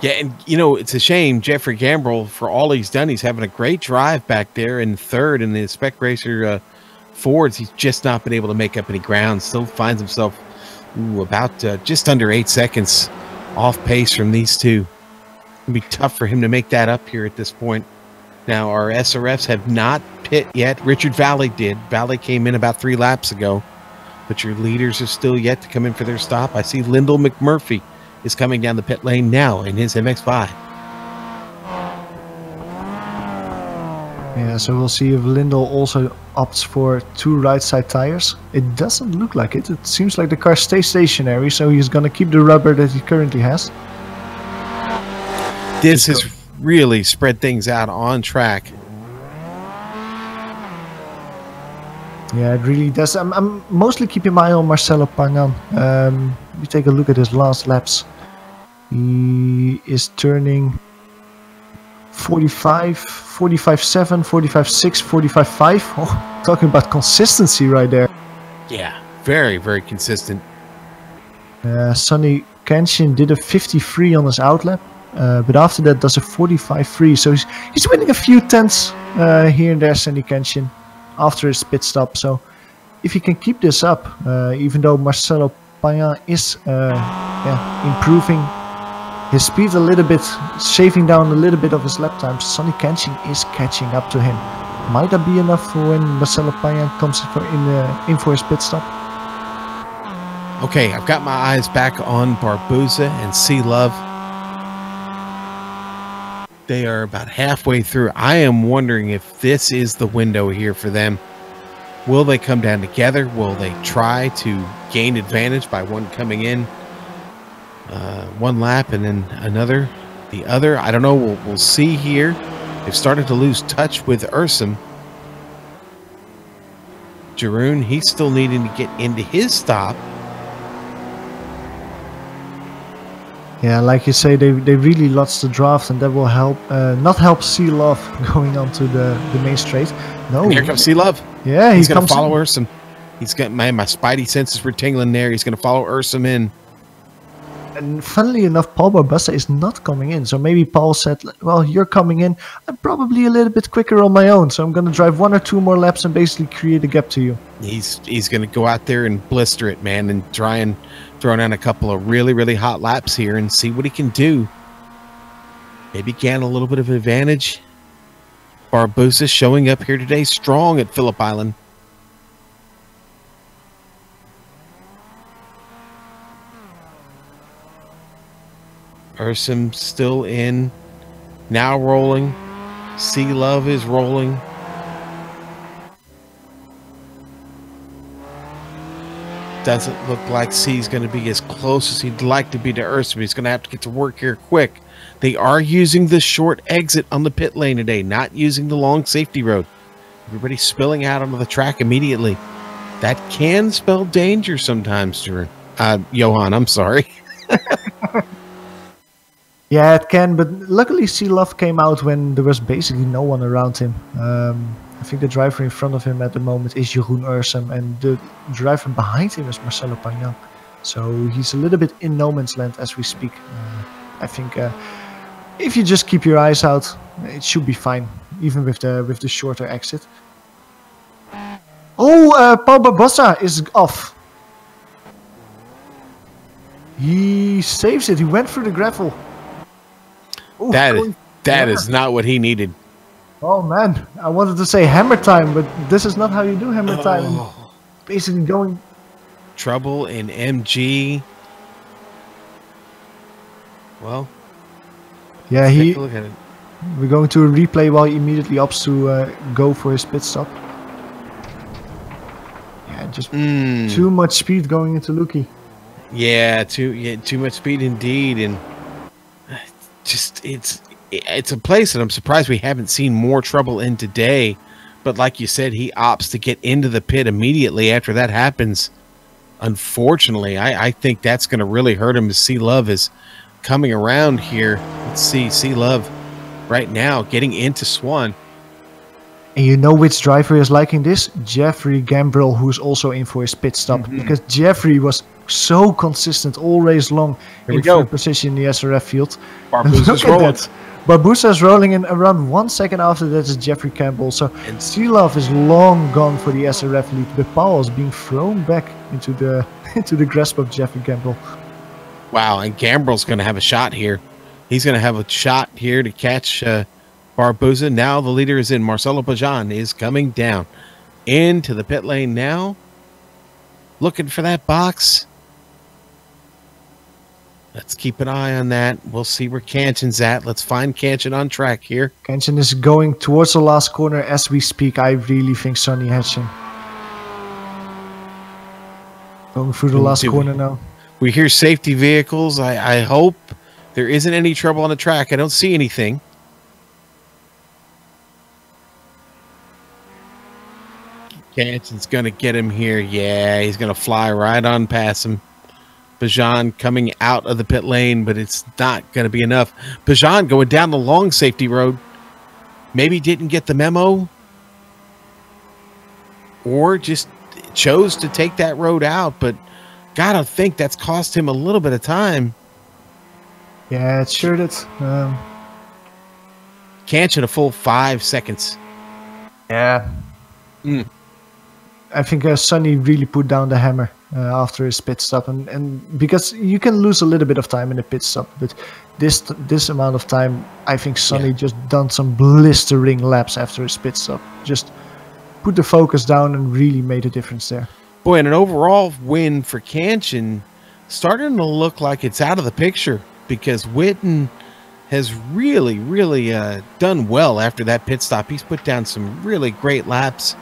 Yeah, and you know, it's a shame Jeffrey Gambrell, for all he's done, he's having a great drive back there in third in the Spec Racer Fords. He's just not been able to make up any ground. Still finds himself about just under 8 seconds off pace from these two. It'll be tough for him to make that up here at this point. Now, our SRFs have not pit yet. Richard Valley did. Valley came in about 3 laps ago, but your leaders are still yet to come in for their stop. I see Lyndall McMurphy is coming down the pit lane now in his MX-5. Yeah, so we'll see if Lyndall also opts for 2 right side tires. It doesn't look like it. It seems like the car stays stationary, so he's going to keep the rubber that he currently has. This has really spread things out on track. Yeah, it really does. I'm mostly keeping my eye on Marcelo Pagan. We take a look at his last laps. He is turning 45, 45.7, 45.6, 45.5. Oh, talking about consistency right there. Yeah, very, very consistent. Sonny Kenshin did a 53 on his outlap, but after that does a 45.3. So he's winning a few tenths here and there, Sonny Kenshin, after his pit stop. So if he can keep this up, even though Marcelo Pagan is improving his speed a little bit, shaving down a little bit of his lap times, Sonny Kenshin is catching up to him. Might that be enough for when Marcelo Pagan comes in for his pit stop? Okay, I've got my eyes back on Barbosa and C Love. They are about halfway through. I am wondering if this is the window here for them. Will they come down together? Will they try to gain advantage by one coming in one lap and then the other? I don't know. We'll see here. They've started to lose touch with Ursem. Jeroen, he's still needing to get into his stop. Yeah, like you say, they really lost the draft, and that will help not help C Love going on to the main straight. No, and here comes C Love. Yeah, he's going to follow Ursem. He's got my spidey senses were tingling there. He's going to follow Ursem in. And funnily enough, Paul Barbosa is not coming in. So maybe Paul said, well, you're coming in. I'm probably a little bit quicker on my own. So I'm going to drive 1 or 2 more laps and basically create a gap to you. He's going to go out there and blister it, man, and try and throw down a couple of really, really hot laps here and see what he can do. Maybe gain a little bit of advantage. Barbosa showing up here today strong at Phillip Island. Ursem still in, now rolling. C Love is rolling. Doesn't look like C's going to be as close as he'd like to be to Ursem. He's going to have to get to work here quick. They are using the short exit on the pit lane today, not using the long safety road. Everybody's spilling out onto the track immediately. That can spell danger sometimes, Johan, I'm sorry. Yeah, it can, but luckily C Love came out when there was basically no one around him. I think the driver in front of him at the moment is Jeroen Ursem, and the driver behind him is Marcelo Pagan. So he's a little bit in no man's land as we speak. I think if you just keep your eyes out, it should be fine, even with the shorter exit. Oh, Paul Barbosa is off. He saves it. He went through the gravel. Ooh, that is not what he needed. Oh man, I wanted to say hammer time, but this is not how you do hammer time. Basically going... Trouble in MG. Well, yeah, take a look at it. We're going to a replay while he immediately opts to go for his pit stop. Yeah, just too much speed going into Luki. Yeah, too much speed indeed, and just it's a place that I'm surprised we haven't seen more trouble in today. But like you said, he opts to get into the pit immediately after that happens. Unfortunately, I think that's going to really hurt him as C Love is coming around here. Let's see, C Love right now getting into Swan. And you know which driver is liking this? Jeffrey Gambrill, who's also in for his pit stop. Because Jeffrey was so consistent all race long in third position in the SRF field. Barbosa's rolling. Barbosa's rolling in around 1 second after that is Jeffrey Campbell. So Seelove is long gone for the SRF lead, but Powell is being thrown back into the into the grasp of Jeffrey Campbell. Wow, and Gambrill's going to have a shot here. He's going to have a shot here to catch Barbosa. Now the leader is in. Marcelo Pajan is coming down into the pit lane now. Looking for that box. Let's keep an eye on that. We'll see where Kanchan's at. Let's find Kanchan on track here. Kanchan is going towards the last corner as we speak. I really think Sonny has him. Going through the last corner now. We hear safety vehicles. I hope there isn't any trouble on the track. I don't see anything. Kanchan's going to get him here. Yeah, he's going to fly right on past him. Pajan coming out of the pit lane, but it's not going to be enough. Pajan going down the long safety road. Maybe didn't get the memo, or just chose to take that road out, but gotta think that's cost him a little bit of time. Yeah, it sure did. Kanchan a full 5 seconds. Yeah. I think Sonny really put down the hammer after his pit stop, and because you can lose a little bit of time in a pit stop, but this amount of time, I think Sonny just done some blistering laps after his pit stop. Just put the focus down and really made a difference there. Boy, and an overall win for Kanchan, starting to look like it's out of the picture, because Witten has really done well after that pit stop. He's put down some really great laps.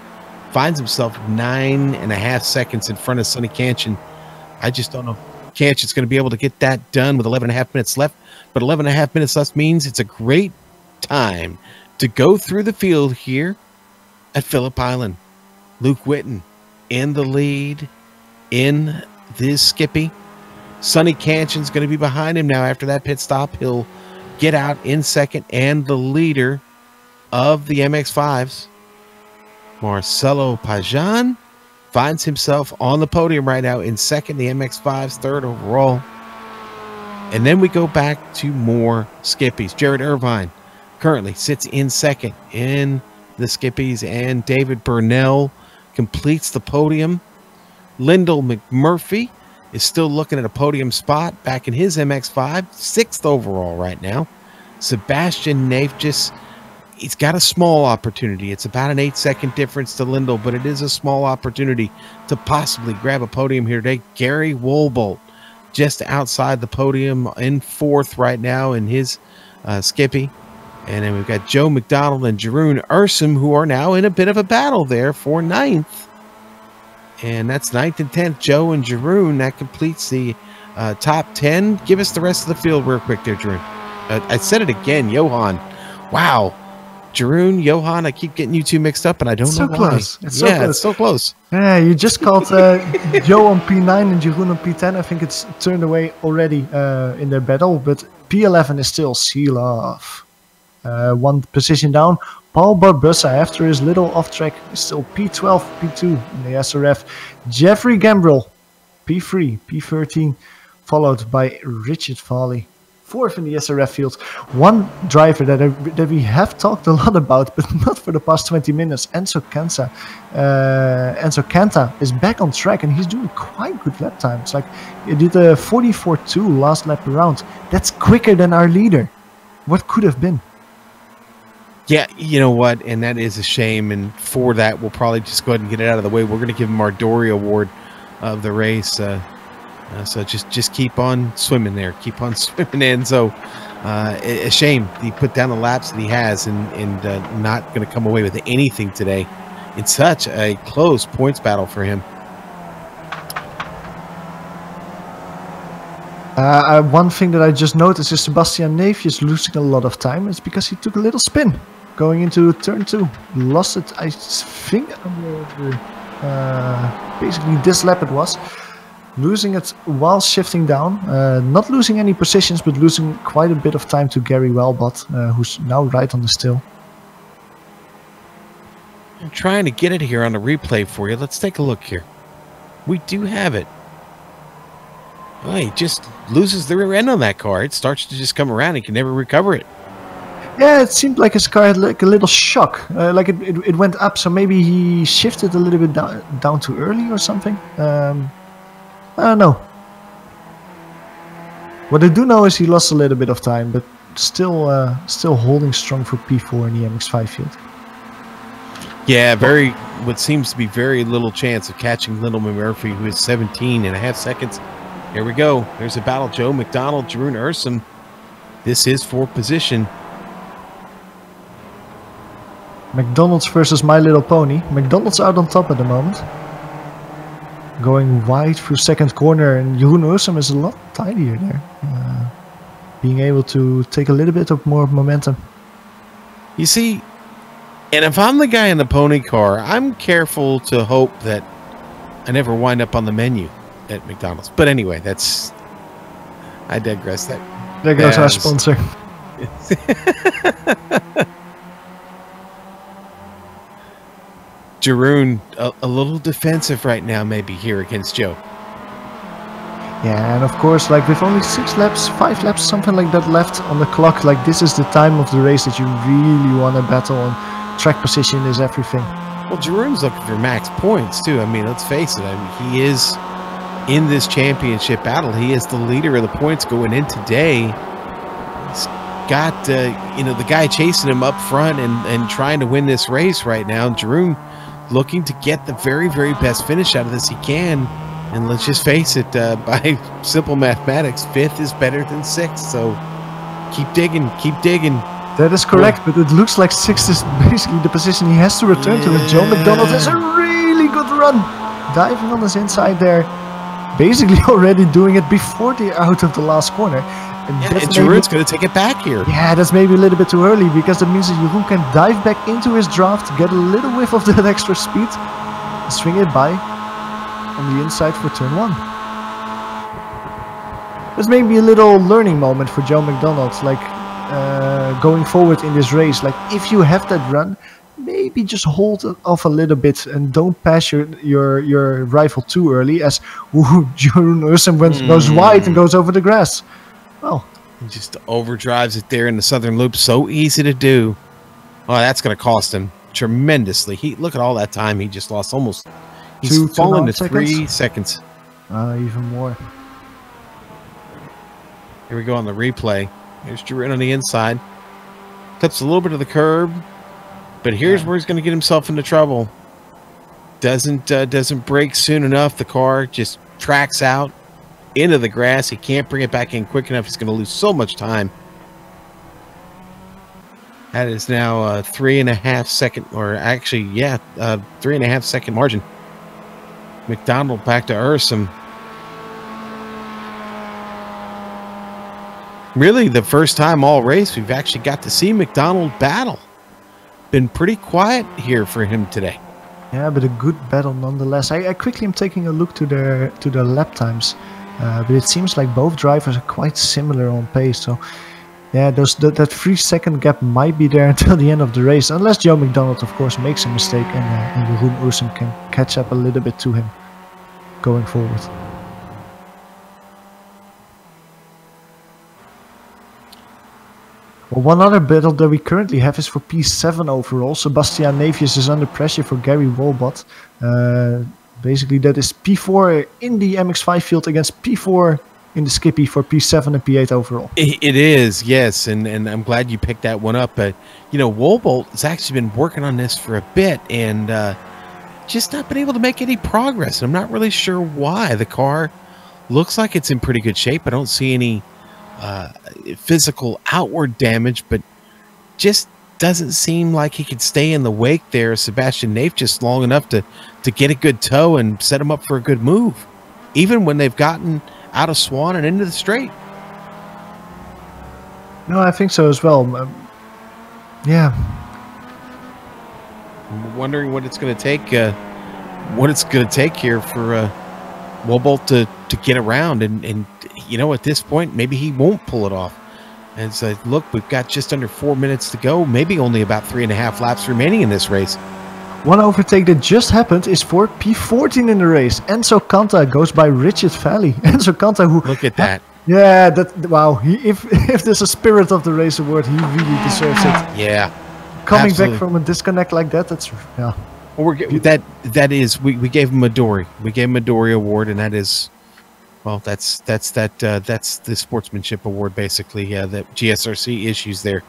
Finds himself 9.5 seconds in front of Sonny Kanchan. I just don't know if Kanchan's going to be able to get that done with 11.5 minutes left. But 11.5 minutes left means it's a great time to go through the field here at Phillip Island. Luke Witten in the lead in this Skippy. Sonny Kanchan's going to be behind him now after that pit stop. He'll get out in second, and the leader of the MX-5s, Marcelo Pajan, finds himself on the podium right now in second, the MX-5's third overall. And then we go back to more Skippies. Jared Irvine currently sits in second in the Skippies, and David Burnell completes the podium. Lyndall McMurphy is still looking at a podium spot back in his MX-5, sixth overall right now. Sebastian Nafjis, he's got a small opportunity. It's about an 8-second difference to Lyndall, but it is a small opportunity to possibly grab a podium here today. Gary Woolbolt just outside the podium in fourth right now in his Skippy. And then we've got Joe McDonald and Jeroen Ursum, who are now in a bit of a battle there for ninth. And that's 9th and 10th, Joe and Jeroen. That completes the top 10. Give us the rest of the field real quick there, Jeroen. I said it again, Johan. Wow. Jeroen, Johan, I keep getting you two mixed up, and I don't know why. Close. It's so close. It's so close. Yeah, you just called Joe on P9 and Jeroen on P10. I think it's turned away already in their battle, but P11 is still Seelove. One position down. Paul Barbosa, after his little off track, is still P12, P2 in the SRF. Jeffrey Gambrill, P3, P13, followed by Richard Farley, fourth in the SRF field. One driver that we have talked a lot about, but not for the past 20 minutes, Enzo Canta. Enzo Canta is back on track, and he's doing quite good lap times. Like, he did a 44.2 last lap around. That's quicker than our leader. What could have been? Yeah, you know what? And that is a shame. And for that, we'll probably just go ahead and get it out of the way. We're going to give him our Dory Award of the race. So just keep on swimming there. Keep on swimming, Enzo. A shame he put down the laps that he has and not going to come away with anything today. It's such a close points battle for him. One thing that I just noticed is Sebastian Neve is losing a lot of time. It's because he took a little spin going into turn 2. Lost it, I think, basically this lap it was. Losing it while shifting down. Not losing any positions, but losing quite a bit of time to Gary Welbot, who's now right on the still. I'm trying to get it here on the replay for you. Let's take a look here. We do have it. Oh, he just loses the rear end on that car. It starts to just come around. He can never recover it. Yeah, it seemed like his car had like a little shock. Like it went up, so maybe he shifted a little bit down too early or something. I don't know. What I do know is he lost a little bit of time, but still holding strong for P4 in the MX-5 field. Yeah, what seems to be very little chance of catching Little Murphy, who is 17.5 seconds. Here we go. There's a battle. Joe McDonald, Jeroen Ursum. This is for position. McDonald's versus My Little Pony. McDonald's out on top at the moment. Going wide through second corner, and Jeroen Ursum is a lot tidier there. Being able to take a little bit of more momentum. You see, and if I'm the guy in the pony car, I'm careful to hope that I never wind up on the menu at McDonald's. But anyway, I digress. There goes our sponsor. Jeroen, a little defensive right now, maybe here against Joe. Yeah, and of course, like with only 6 laps, 5 laps, something like that left on the clock, like this is the time of the race that you really want to battle, and track position is everything. Well, Jeroen's looking for max points too. I mean, let's face it. I mean, he is in this championship battle. He is the leader of the points going in today. He's got the guy chasing him up front and trying to win this race right now. Jeroen looking to get the very, very best finish out of this he can. And let's just face it, by simple mathematics, 5th is better than 6th. So keep digging, keep digging. That is correct, but it looks like 6th is basically the position he has to return to. And Joe McDonald has a really good run. Diving on his inside there. Basically already doing it before they're out of the last corner. And Jeroen's going to take it back here. Yeah, that's maybe a little bit too early, because that means that Jeroen can dive back into his draft, get a little whiff of that extra speed, and swing it by on the inside for turn 1. That's maybe a little learning moment for Joe McDonald, like going forward in this race. Like if you have that run, maybe just hold it off a little bit and don't pass your rival too early, as Jeroen Ursum goes wide and goes over the grass. Well, he just overdrives it there in the southern loop. So easy to do. Oh, that's going to cost him tremendously. Look at all that time he just lost. Almost. He's fallen to 3 seconds. Even more. Here we go on the replay. Here's Jeroen on the inside. Clips a little bit of the curb, but here's where he's going to get himself into trouble. Doesn't brake soon enough. The car just tracks out into the grass. He can't bring it back in quick enough. He's going to lose so much time. That is now a 3.5 second, or actually, 3.5 second margin. McDonald back to Ursum. Really, the first time all race we've actually got to see McDonald battle. Been pretty quiet here for him today. Yeah, but a good battle nonetheless. I quickly am taking a look to their lap times, but it seems like both drivers are quite similar on pace. So, yeah, that 3 second gap might be there until the end of the race, unless Joe McDonald, of course, makes a mistake and Jeroen Ursum can catch up a little bit to him going forward. Well, one other battle that we currently have is for P7 overall. Sebastian Nevius is under pressure for Gary Wolbott. Basically, that is P4 in the MX-5 field against P4 in the Skippy for P7 and P8 overall. It is, yes, and I'm glad you picked that one up. But, Wolbott has actually been working on this for a bit and just not been able to make any progress. I'm not really sure why. The car looks like it's in pretty good shape. I don't see any physical outward damage, but just doesn't seem like he could stay in the wake there, Sebastian Nave, just long enough to get a good tow and set him up for a good move. Even when they've gotten out of Swan and into the straight. No, I think so as well. Yeah. I'm wondering what it's going to take. What it's going to take here for Wobolt to get around, and you know, at this point, maybe he won't pull it off. And so, look, we've got just under 4 minutes to go. Maybe only about 3.5 laps remaining in this race. One overtake that just happened is for P14 in the race. Enzo Canta goes by Richard Valley. Enzo Canta, who Look at that. Yeah, wow. If there's a spirit of the race award, he really deserves it. Yeah. Coming absolutely. back from a disconnect like that, that's yeah. Well, that is we gave him a Dory. We gave him a Dory award, and that is, well, that's the sportsmanship award basically. Yeah, that GSRC issues there,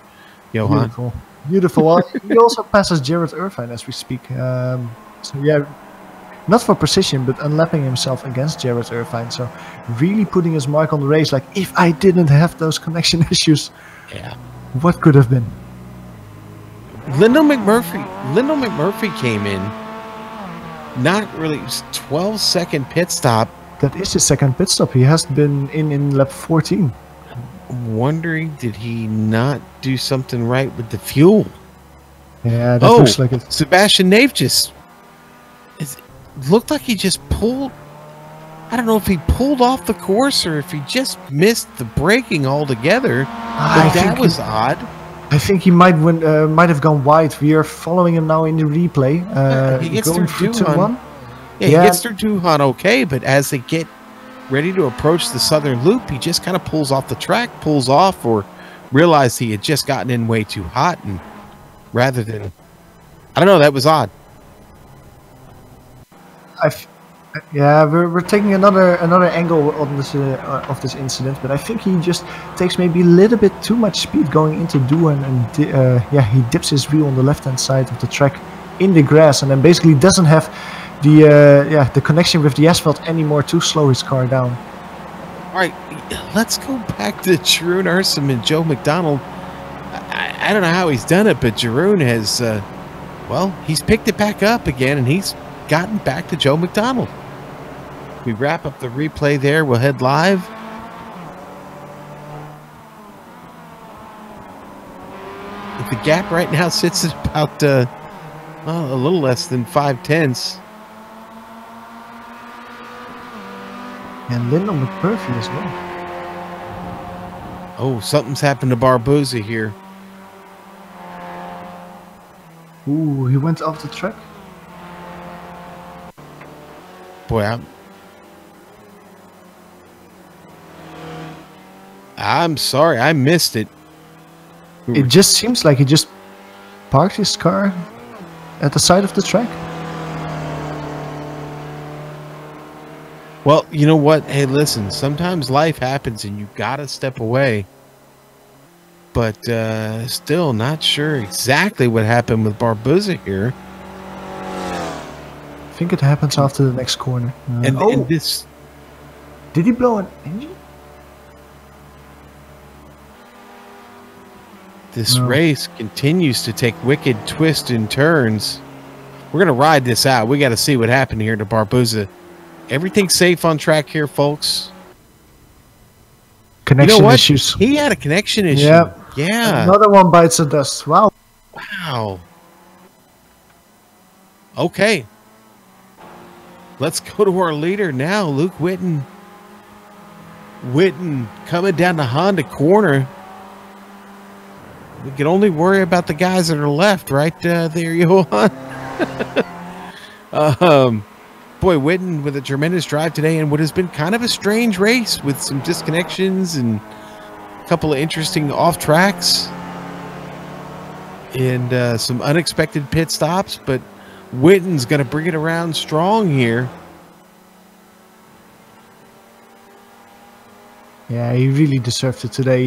Johan. Beautiful. Well, he also passes Jared Irvine as we speak. So yeah, not for precision, but unlapping himself against Jared Irvine. So really putting his mark on the race. Like, if I didn't have those connection issues, Yeah. what could have been? Lyndall McMurphy came in. Not really. 12-second pit stop. That is his second pit stop. He has been in lap 14. Wondering, did he not do something right with the fuel? Yeah, that looks like it. Sebastian Nave just looked like he just pulled. I don't know if he pulled off the course or if he just missed the braking altogether. But that was odd. I think he might have gone wide. We are following him now in the replay. He gets going through through 2-1. Yeah, he gets through Duhan okay, but as they get ready to approach the southern loop, he just kind of pulls off the track, pulls off, or realized he had just gotten in way too hot, and rather than, I don't know, that was odd. Yeah, we're taking another angle on this of this incident, but I think he just takes maybe a little bit too much speed going into Duhan, and yeah, he dips his wheel on the left hand side of the track in the grass, and then basically doesn't have the connection with the asphalt anymore to slow his car down. All right, let's go back to Jeroen Ursum and Joe McDonald. I don't know how he's done it, but Jeroen has, well, he's picked it back up again, and he's gotten back to Joe McDonald. We wrap up the replay there. We'll head live. The gap right now sits at about well, a little less than 5/10. And Lyndall McMurphy as well. Oh, something's happened to Barboza here. Ooh, he went off the track. Boy, I'm sorry, I missed it. It just seems like he just parked his car at the side of the track. Well, you know what? Hey, listen, sometimes life happens and you gotta step away. But still not sure exactly what happened with Barboza here. I think it happens after the next corner. And this... Did he blow an engine? This race continues to take wicked twists and turns. We're going to ride this out. We got to see what happened here to Barboza. Everything's safe on track here, folks. Connection issues. He had a connection issue. Yep. Yeah. Another one bites the dust. Wow. Wow. Okay. Let's go to our leader now, Luke Witten. Witten coming down the Honda corner. We can only worry about the guys that are left, right there, Johan. Boy, Witten with a tremendous drive today in what has been kind of a strange race with some disconnections and a couple of interesting off tracks and some unexpected pit stops, but Witten's going to bring it around strong here. Yeah, he really deserved it today.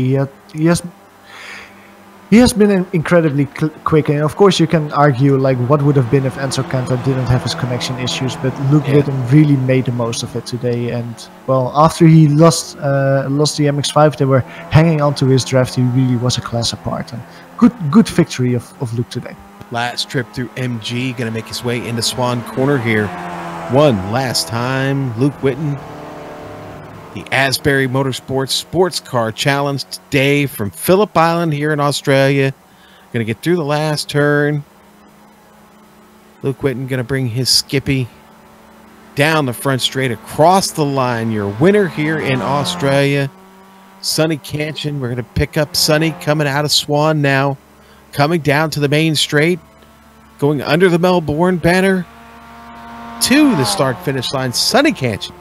He has been incredibly quick, and of course you can argue like what would have been if Enzo Canta didn't have his connection issues, but Luke Witten really made the most of it today. And well, after he lost the MX-5, they were hanging on to his draft. He really was a class apart, and good victory of Luke today. Last trip through MG, going to make his way into Swan Corner here. One last time, Luke Witten, The Asbury Motorsports Sports Car Challenge today from Phillip Island here in Australia. Going to get through the last turn. Luke Whitten going to bring his Skippy down the front straight across the line. Your winner here in Australia, Sonny Canchin. We're going to pick up Sonny coming out of Swan now, coming down to the main straight, going under the Melbourne banner to the start-finish line. Sonny Canchin,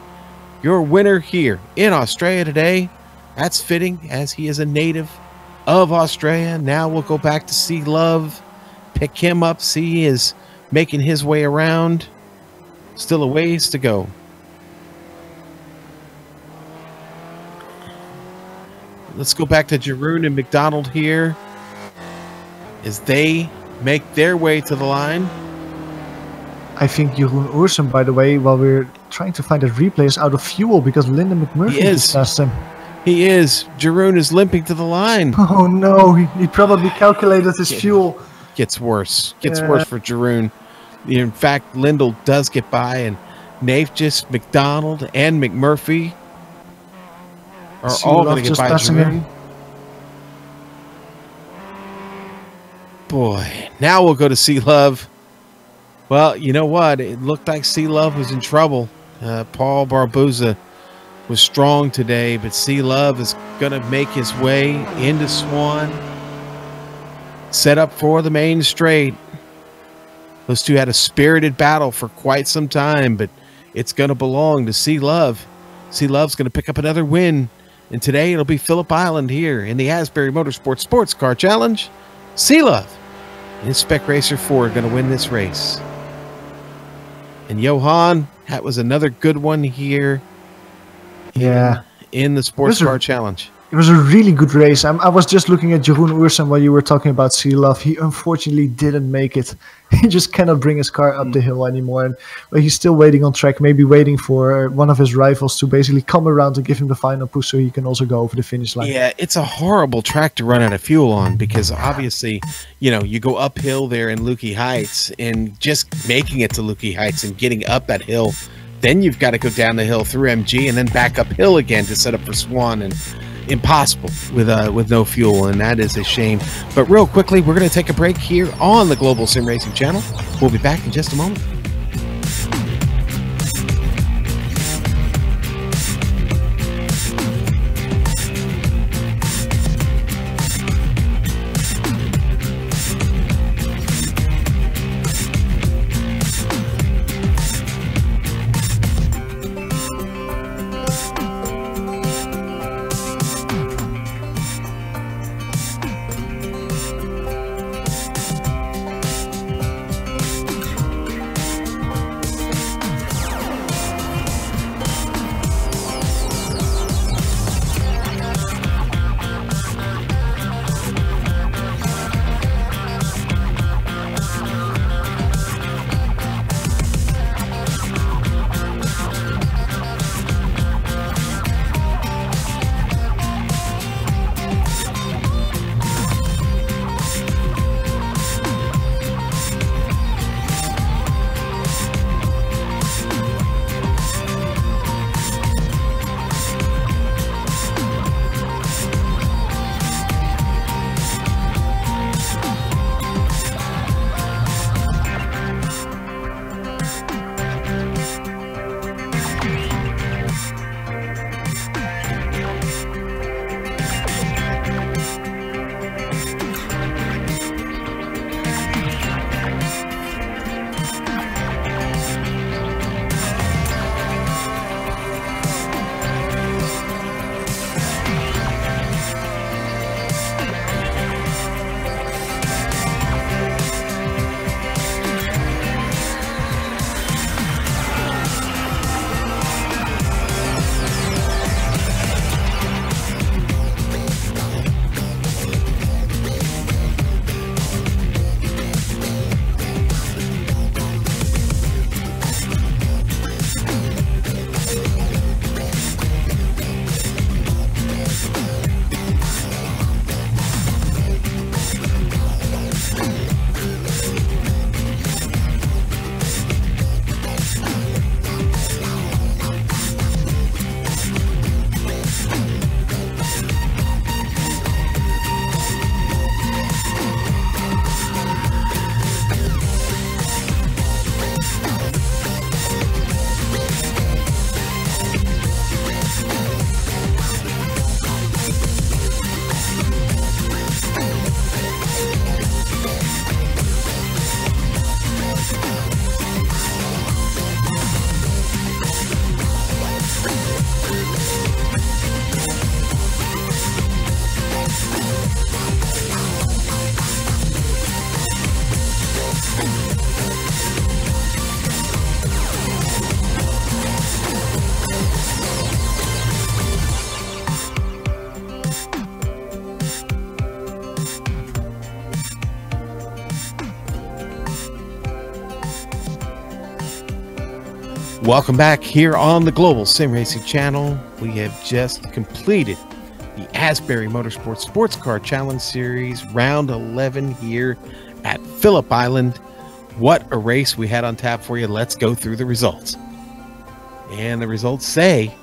your winner here in Australia today. That's fitting, as he is a native of Australia. Now we'll go back to see Love, pick him up. See, he is making his way around. Still a ways to go. Let's go back to Jeroen and McDonald here as they make their way to the line. I think Jeroen Oersen, by the way, while we're trying to find a replay, is out of fuel because Lyndon McMurphy just passed him. He is. Jeroen is limping to the line. Oh no, he probably calculated his fuel. Gets worse. Gets worse for Jeroen. In fact, Lindell does get by, and Nafjis, McDonald, and McMurphy are all going to get by Jeroen. Boy, now we'll go to C Love. Well, you know what? It looked like C Love was in trouble. Paul Barboza was strong today, but C Love is going to make his way into Swan. Set up for the main straight. Those two had a spirited battle for quite some time, but it's going to belong to C Love. C Love's going to pick up another win, and today it'll be Phillip Island here in the Asbury Motorsports Sports Car Challenge. C Love and his Spec Racer 4 are going to win this race. And Johan, that was another good one here. Yeah, in the Sports Car Challenge. It was a really good race. I was just looking at Jeroen Oersen while you were talking about C Love. He unfortunately didn't make it. He just cannot bring his car up the hill anymore. And he's still waiting on track, maybe waiting for one of his rivals to basically come around to give him the final push so he can also go over the finish line. Yeah, it's a horrible track to run out of fuel on because obviously, you know, you go uphill there in Lukey Heights, and just making it to Lukey Heights and getting up that hill, then you've got to go down the hill through MG and then back uphill again to set up for Swan, and impossible with no fuel, and that is a shame. But real quickly, we're going to take a break here on the Global Sim Racing channel. We'll be back in just a moment. Welcome back here on the Global Sim Racing channel. We have just completed the Asbury Motorsports Sports Car Challenge Series round 11 here at Phillip Island. What a race we had on tap for you. Let's go through the results. And the results say,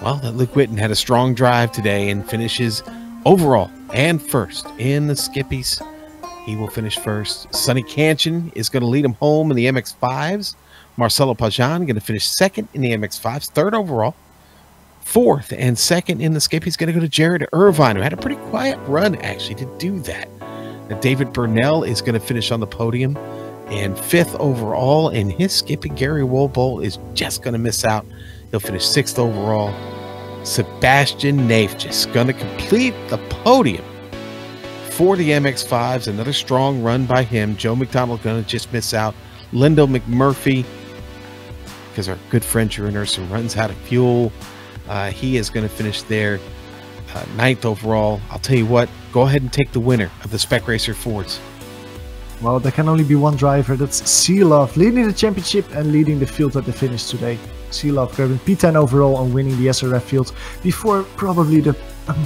well, that Luke Whitten had a strong drive today and finishes overall and first in the Skippies. He will finish first. Sonny Canchin is going to lead him home in the MX-5s. Marcelo Pajan going to finish second in the MX-5s, third overall. Fourth and second in the Skippies going to go to Jared Irvine, who had a pretty quiet run, actually, to do that. Now, David Burnell is going to finish on the podium. And fifth overall in his Skippy, Gary Wolbolt, is just going to miss out. He'll finish sixth overall. Sebastian Naif just going to complete the podium for the MX-5s. Another strong run by him. Joe McDonald going to just miss out. Lindo McMurphy, because our good friend Drew Nursen runs out of fuel. He is going to finish there ninth overall. I'll tell you what, go ahead and take the winner of the Spec Racer Fords. Well, there can only be one driver. That's Sealov, leading the championship and leading the field at the finish today. Sealov grabbing P10 overall and winning the SRF field before probably the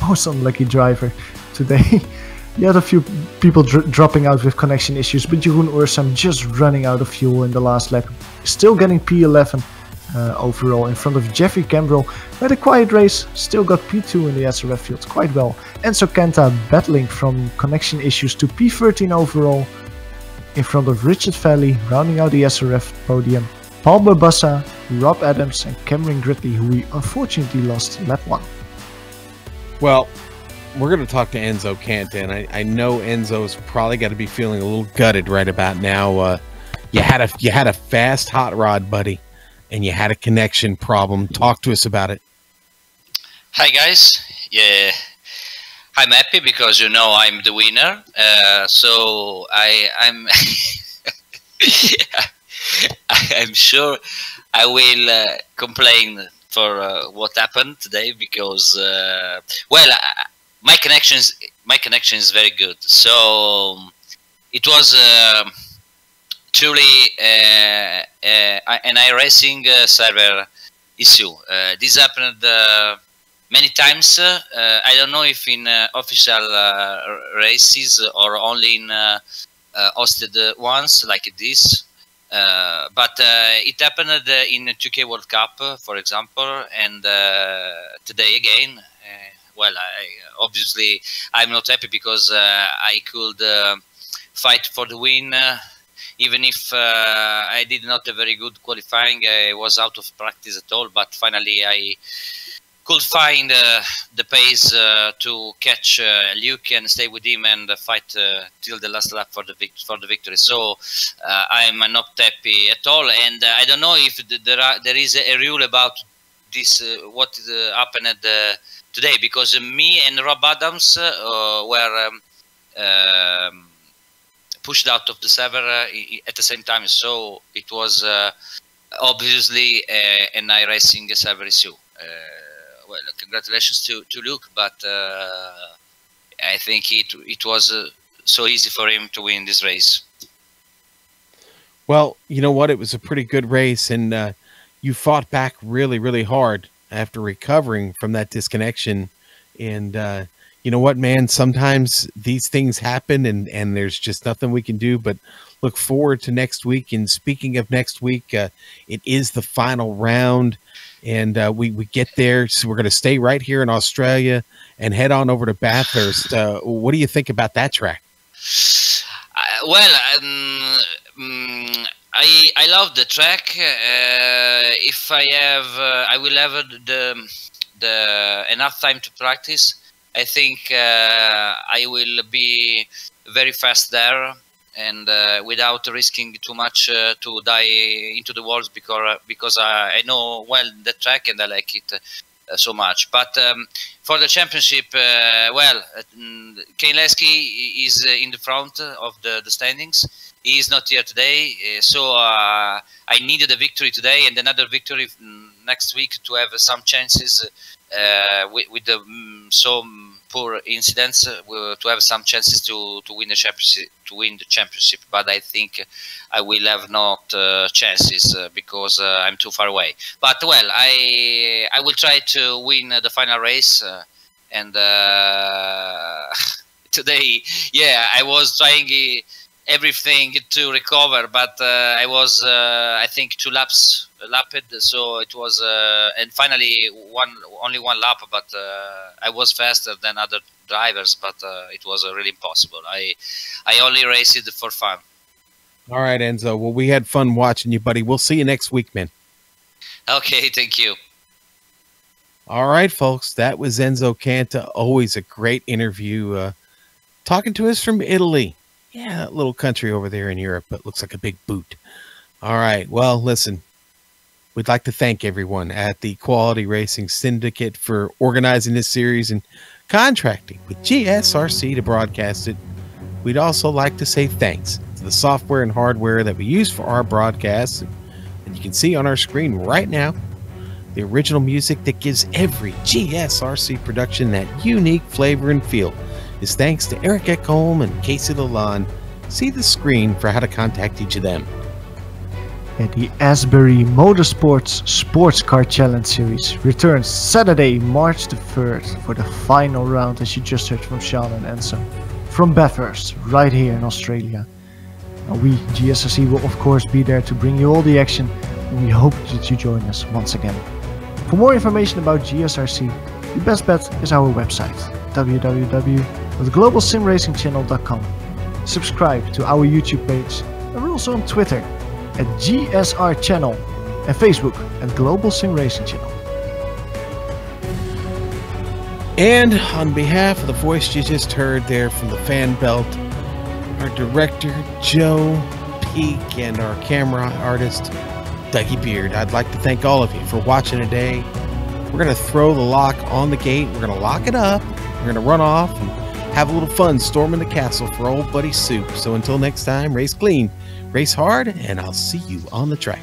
most unlucky driver today. You had a few people dropping out with connection issues, but Jeroen Ursam just running out of fuel in the last lap. Still getting P11 overall in front of Jeffrey Cambrell. Had a quiet race, still got P2 in the SRF field quite well. Enzo Kenta battling from connection issues to P13 overall in front of Richard Valley, rounding out the SRF podium. Paul Babassa, Rob Adams and Cameron Gridley, who we unfortunately lost lap 1. Well, we're going to talk to Enzo Kenta, and I know Enzo's probably got to be feeling a little gutted right about now. You had a fast hot rod, buddy, and you had a connection problem. Talk to us about it. Hi guys. Yeah, I'm happy because I'm the winner. So I'm I'm sure I will complain for what happened today because my connection is very good. So it was truly an iRacing server issue. This happened many times. I don't know if in official races or only in hosted ones like this. But it happened in 2K World Cup, for example, and today again. Obviously I'm not happy because I could fight for the win, even if I did not a very good qualifying. I was out of practice at all, but finally I could find the pace to catch Luke and stay with him and fight till the last lap for the victory. So I'm not happy at all, and I don't know if there is a rule about this. What happened today? Because me and Rob Adams were pushed out of the server at the same time. So it was obviously an iRacing server issue. Well, congratulations to Luke, but I think it was so easy for him to win this race. Well, you know what? It was a pretty good race, and you fought back really, really hard after recovering from that disconnection. And you know what, man? Sometimes these things happen, and there's just nothing we can do but look forward to next week. And speaking of next week, it is the final round. And we get there, so we're going to stay right here in Australia and head on over to Bathurst. What do you think about that track? I love the track. If I will have the enough time to practice, I think I will be very fast there. And without risking too much to die into the walls, because I know well the track and I like it so much. But for the championship, Kane Lesky is in the front of the standings. He is not here today, so I needed a victory today and another victory next week to have some chances with the so poor incidents to have some chances to win the championship. But I think I will have not chances because I'm too far away. But well, I will try to win the final race and today, yeah, I was trying everything to recover, but I was I think 2 laps lapped, so it was and finally only one lap, but I was faster than other drivers, but it was really impossible. I only raced it for fun. All right, Enzo. Well, we had fun watching you, buddy. We'll see you next week, man. Okay, thank you. All right, folks. That was Enzo Canta. Always a great interview. Talking to us from Italy. Yeah, that little country over there in Europe, but looks like a big boot. All right. Well, listen, we'd like to thank everyone at the Quality Racing Syndicate for organizing this series and contracting with GSRC to broadcast it. We'd also like to say thanks to the software and hardware that we use for our broadcasts. And you can see on our screen right now the original music that gives every GSRC production that unique flavor and feel is thanks to Eric Ekholm and Casey Lalonde. See the screen for how to contact each of them. And the Asbury Motorsports Sports Car Challenge Series returns Saturday, March the 3rd for the final round, as you just heard from Sean and Enzo, from Bathurst, right here in Australia. And we, GSRC, will of course be there to bring you all the action, and we hope that you join us once again. For more information about GSRC, the best bet is our website, www.globalsimracingchannel.com. Subscribe to our YouTube page, and we're also on Twitter at GSR Channel and Facebook at Global Sim Racing Channel. And on behalf of the voice you just heard there from the fan belt, our director Joe Peak and our camera artist Dougie Beard, I'd like to thank all of you for watching today. We're going to throw the lock on the gate. We're going to lock it up. We're going to run off and have a little fun storming the castle for old buddy Soup. So until next time, race clean, race hard, and I'll see you on the track.